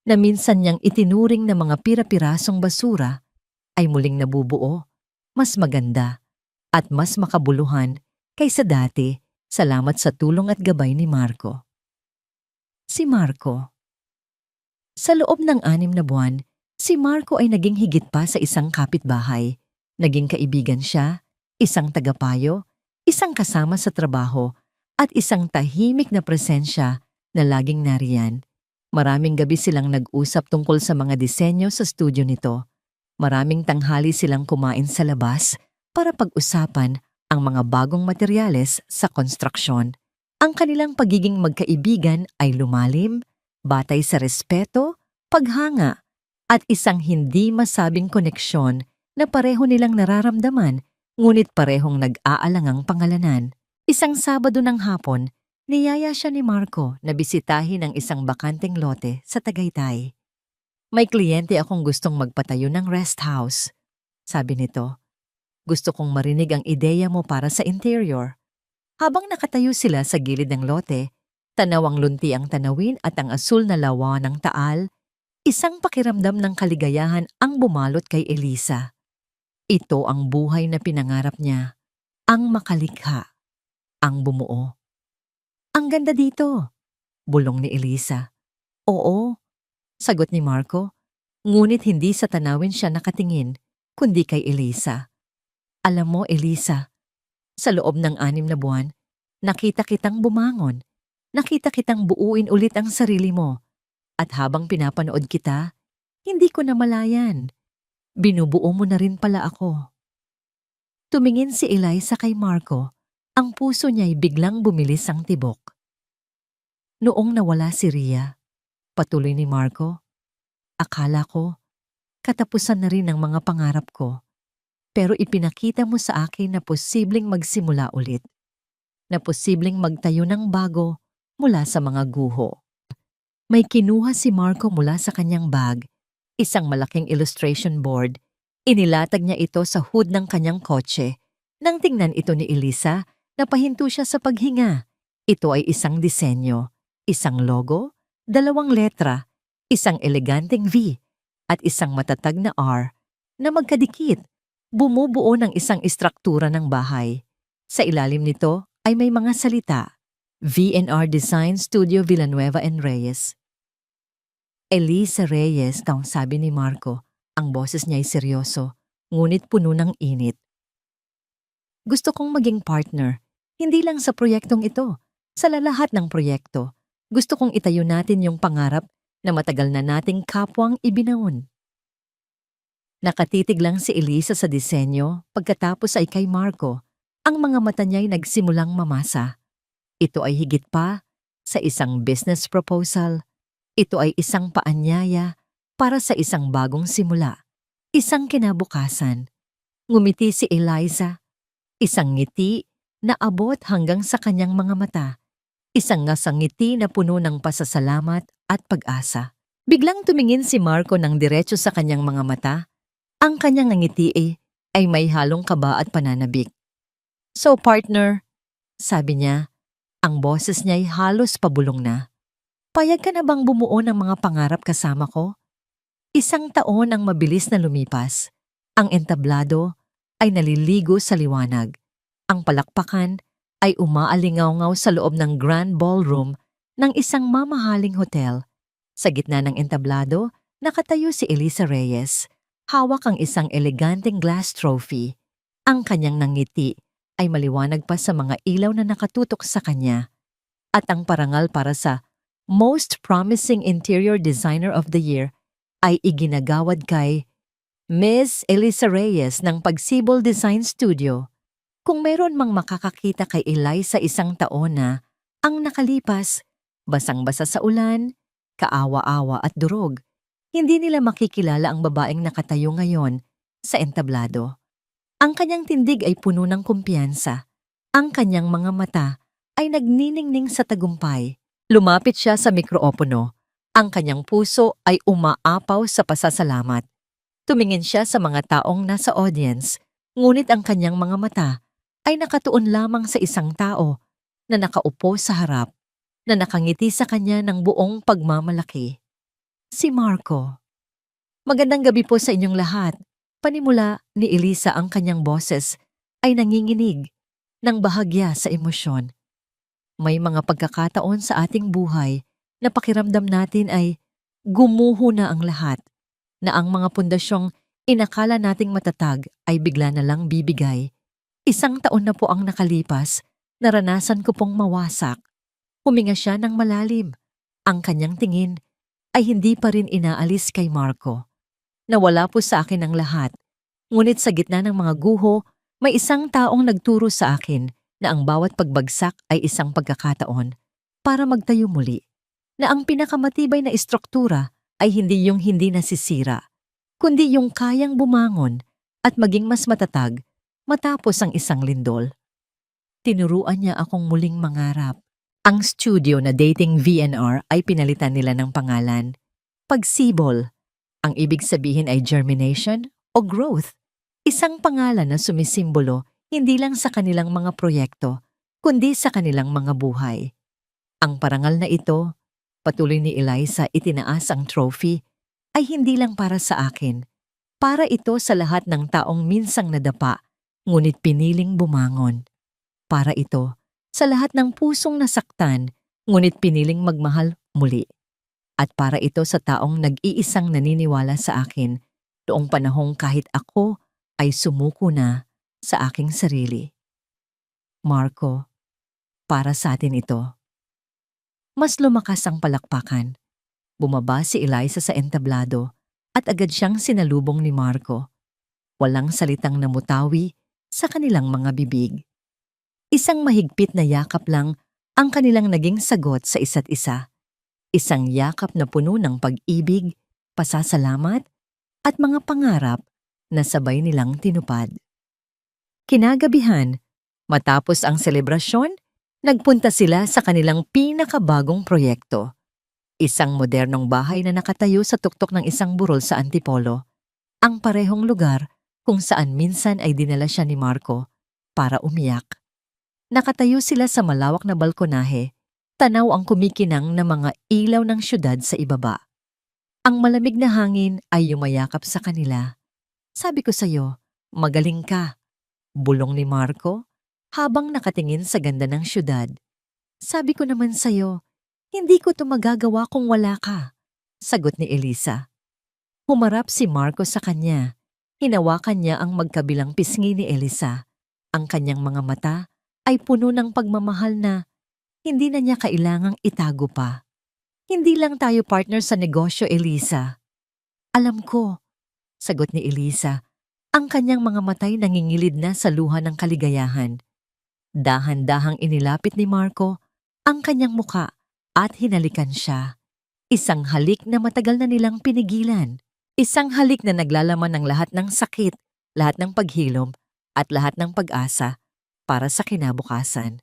na minsan niyang itinuring na mga pira-pirasong basura ay muling nabubuo, mas maganda at mas makabuluhan kaysa dati, salamat sa tulong at gabay ni Marco. Si Marco. Sa loob ng 6 na buwan, si Marco ay naging higit pa sa isang kapitbahay. Naging kaibigan siya, isang tagapayo, isang kasama sa trabaho, at isang tahimik na presensya na laging nariyan. Maraming gabi silang nag-usap tungkol sa mga disenyo sa studio nito. Maraming tanghali silang kumain sa labas para pag-usapan ang mga bagong materyales sa konstruksyon. Ang kanilang pagiging magkaibigan ay lumalim, batay sa respeto, paghanga, at isang hindi masabing koneksyon na pareho nilang nararamdaman ngunit parehong nag-aalangang pangalanan. Isang Sabado ng hapon, niyaya siya ni Marco na bisitahin ang isang bakanteng lote sa Tagaytay. May kliyente akong gustong magpatayo ng rest house. Sabi nito, gusto kong marinig ang ideya mo para sa interior. Habang nakatayo sila sa gilid ng lote, tanaw ang lunti ang tanawin at ang asul na lawa ng taal, isang pakiramdam ng kaligayahan ang bumalot kay Eliza. Ito ang buhay na pinangarap niya, ang makalikha, ang bumuo. Ang ganda dito, bulong ni Eliza. Oo, sagot ni Marco, ngunit hindi sa tanawin siya nakatingin, kundi kay Eliza. Alam mo, Eliza, sa loob ng 6 na buwan, nakita kitang bumangon, nakita kitang buuin ulit ang sarili mo, at habang pinapanood kita, hindi ko namalayan. Binubuo mo na rin pala ako. Tumingin si Eliza kay Marco, ang puso niya'y biglang bumilis ang tibok. Noong nawala si Ria, patuloy ni Marco, akala ko, katapusan na rin ang mga pangarap ko. Pero ipinakita mo sa akin na posibleng magsimula ulit. Na posibleng magtayo ng bago mula sa mga guho. May kinuha si Marco mula sa kanyang bag, isang malaking illustration board. Inilatag niya ito sa hood ng kanyang kotse. Nang tingnan ito ni Eliza, napahinto siya sa paghinga. Ito ay isang disenyo, isang logo, 2 letra, isang eleganteng V, at isang matatag na R na magkadikit, bumubuo ng isang istruktura ng bahay. Sa ilalim nito ay may mga salita, V&R Design Studio Villanueva and Reyes. Eliza Reyes, taong sabi ni Marco, ang boses niya ay seryoso, ngunit puno ng init. Gusto kong maging partner, hindi lang sa proyektong ito, sa lahat ng proyekto. Gusto kong itayo natin yung pangarap na matagal na nating kapwang ibinaon. Nakatitig lang si Eliza sa disenyo, pagkatapos ay kay Marco. Ang mga mata niya'y nagsimulang mamasa. Ito ay higit pa sa isang business proposal. Ito ay isang paanyaya para sa isang bagong simula. Isang kinabukasan. Ngumiti si Eliza. Isang ngiti na abot hanggang sa kanyang mga mata. Isang ngasang ngiti na puno ng pasasalamat at pag-asa. Biglang tumingin si Marco ng diretso sa kanyang mga mata. Ang kanyang ngiti ay may halong kaba at pananabik. "So partner," sabi niya, ang boses niya'y halos pabulong na. "Payag ka na bang bumuo ng mga pangarap kasama ko?" Isang taon ang mabilis na lumipas. Ang entablado ay naliligo sa liwanag. Ang palakpakan ay umaalingaw-ngaw sa loob ng grand ballroom ng isang mamahaling hotel. Sa gitna ng entablado, nakatayo si Elisa Reyes. Hawak ang isang eleganteng glass trophy. Ang kanyang nangiti ay maliwanag pa sa mga ilaw na nakatutok sa kanya. At ang parangal para sa Most Promising Interior Designer of the Year ay iginagawad kay Miss Elisa Reyes ng Pagsibol Design Studio. Kung meron mang makakakita kay Eliza isang taon na ang nakalipas, basang-basa sa ulan, kaawa-awa at durog, hindi nila makikilala ang babaeng nakatayo ngayon sa entablado. Ang kanyang tindig ay puno ng kumpiyansa. Ang kanyang mga mata ay nagniningning sa tagumpay. Lumapit siya sa mikroopono. Ang kanyang puso ay umaapaw sa pasasalamat. Tumingin siya sa mga taong nasa audience, ngunit ang kanyang mga mata ay nakatuon lamang sa isang tao na nakaupo sa harap, na nakangiti sa kanya ng buong pagmamalaki. Si Marco. "Magandang gabi po sa inyong lahat." Panimula ni Elisa, ang kanyang boses ay nanginginig ng bahagya sa emosyon. May mga pagkakataon sa ating buhay na pakiramdam natin ay gumuho na ang lahat, na ang mga pundasyong inakala nating matatag ay bigla na lang bibigay. Isang taon na po ang nakalipas, naranasan ko pong mawasak. Huminga siya ng malalim. Ang kanyang tingin ay hindi pa rin inaalis kay Marco. "Nawala po sa akin ang lahat. Ngunit sa gitna ng mga guho, may isang taong nagturo sa akin na ang bawat pagbagsak ay isang pagkakataon para magtayo muli. Na ang pinakamatibay na istruktura ay hindi yung hindi nasisira, kundi yung kayang bumangon at maging mas matatag matapos ang isang lindol." Tinuruan niya akong muling mangarap. Ang studio na dating VNR ay pinalitan nila ng pangalan. Pagsibol. Ang ibig sabihin ay germination o growth. Isang pangalan na sumisimbolo hindi lang sa kanilang mga proyekto, kundi sa kanilang mga buhay. Ang parangal na ito, patuloy ni Eliza, itinaas ang trophy, ay hindi lang para sa akin. Para ito sa lahat ng taong minsang nadapa, ngunit piniling bumangon. Para ito sa lahat ng pusong nasaktan, ngunit piniling magmahal muli. At para ito sa taong nag-iisang naniniwala sa akin noong panahong kahit ako ay sumuko na sa aking sarili. Marco, para sa atin ito. Mas lumakas ang palakpakan. Bumaba si Eliza sa entablado at agad siyang sinalubong ni Marco. Walang salitang namutawi sa kanilang mga bibig. Isang mahigpit na yakap lang ang kanilang naging sagot sa isa't isa. Isang yakap na puno ng pag-ibig, pasasalamat, at mga pangarap na sabay nilang tinupad. Kinagabihan, matapos ang selebrasyon, nagpunta sila sa kanilang pinakabagong proyekto. Isang modernong bahay na nakatayo sa tuktok ng isang burol sa Antipolo. Ang parehong lugar kung saan minsan ay dinala siya ni Marco para umiyak. Nakatayo sila sa malawak na balkonahe, tanaw ang kumikinang na mga ilaw ng syudad sa ibaba. Ang malamig na hangin ay yumayakap sa kanila. "Sabi ko sa'yo, magaling ka," bulong ni Marco habang nakatingin sa ganda ng syudad. "Sabi ko naman sa'yo, hindi ko to magagawa kung wala ka," sagot ni Elisa. Humarap si Marco sa kanya. Hinawakan niya ang magkabilang pisngi ni Elisa. Ang kanyang mga mata ay puno ng pagmamahal na hindi na niya kailangang itago pa. "Hindi lang tayo partner sa negosyo, Elisa." "Alam ko," sagot ni Elisa. Ang kanyang mga matay nangingilid na sa luha ng kaligayahan. Dahan-dahang inilapit ni Marco ang kanyang muka at hinalikan siya. Isang halik na matagal na nilang pinigilan. Isang halik na naglalaman ng lahat ng sakit, lahat ng paghilom, at lahat ng pag-asa para sa kinabukasan.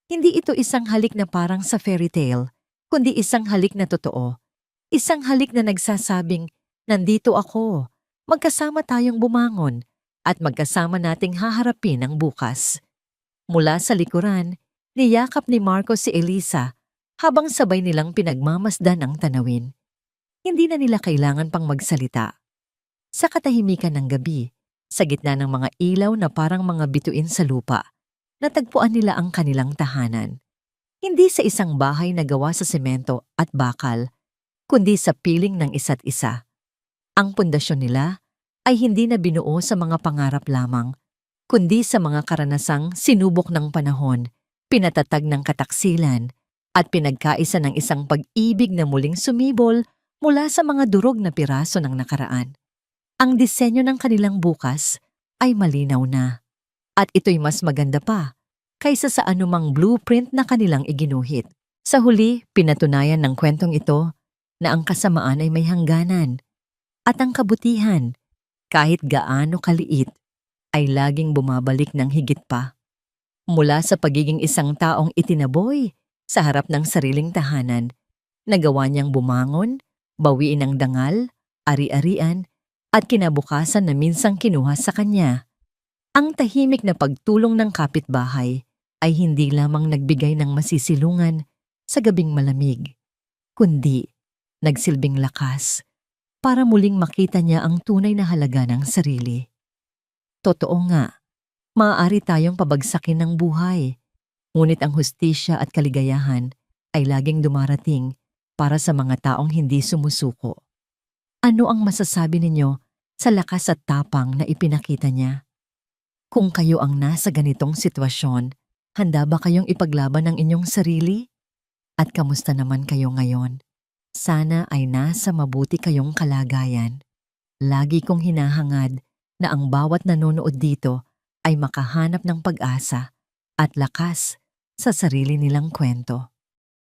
Hindi ito isang halik na parang sa fairy tale, kundi isang halik na totoo. Isang halik na nagsasabing, nandito ako, magkasama tayong bumangon, at magkasama nating haharapin ang bukas. Mula sa likuran, niyakap ni Marco si Elisa habang sabay nilang pinagmamasdan ang tanawin. Hindi na nila kailangan pang magsalita. Sa katahimikan ng gabi, sa gitna ng mga ilaw na parang mga bituin sa lupa, natagpuan nila ang kanilang tahanan. Hindi sa isang bahay na gawa sa semento at bakal, kundi sa piling ng isa't isa. Ang pundasyon nila ay hindi na binuo sa mga pangarap lamang, kundi sa mga karanasang sinubok ng panahon, pinatatag ng kataksilan, at pinagkaisa ng isang pag-ibig na muling sumibol mula sa mga durog na piraso ng nakaraan. Ang disenyo ng kanilang bukas ay malinaw na, at ito'y mas maganda pa kaysa sa anumang blueprint na kanilang iginuhit. Sa huli, pinatunayan ng kwentong ito na ang kasamaan ay may hangganan, at ang kabutihan, kahit gaano kaliit, ay laging bumabalik ng higit pa. Mula sa pagiging isang taong itinaboy sa harap ng sariling tahanan, nagawa niyang bumangon, bawiin ang dangal, ari-arian, at kinabukasan na minsang kinuha sa kanya. Ang tahimik na pagtulong ng kapitbahay ay hindi lamang nagbigay ng masisilungan sa gabing malamig, kundi nagsilbing lakas para muling makita niya ang tunay na halaga ng sarili. Totoo nga, maaari tayong pabagsakin ng buhay, ngunit ang hustisya at kaligayahan ay laging dumarating para sa mga taong hindi sumusuko. Ano ang masasabi ninyo sa lakas at tapang na ipinakita niya? Kung kayo ang nasa ganitong sitwasyon, handa ba kayong ipaglaban ang inyong sarili? At kamusta naman kayo ngayon? Sana ay nasa mabuti kayong kalagayan. Lagi kong hinahangad na ang bawat nanonood dito ay makahanap ng pag-asa at lakas sa sarili nilang kwento.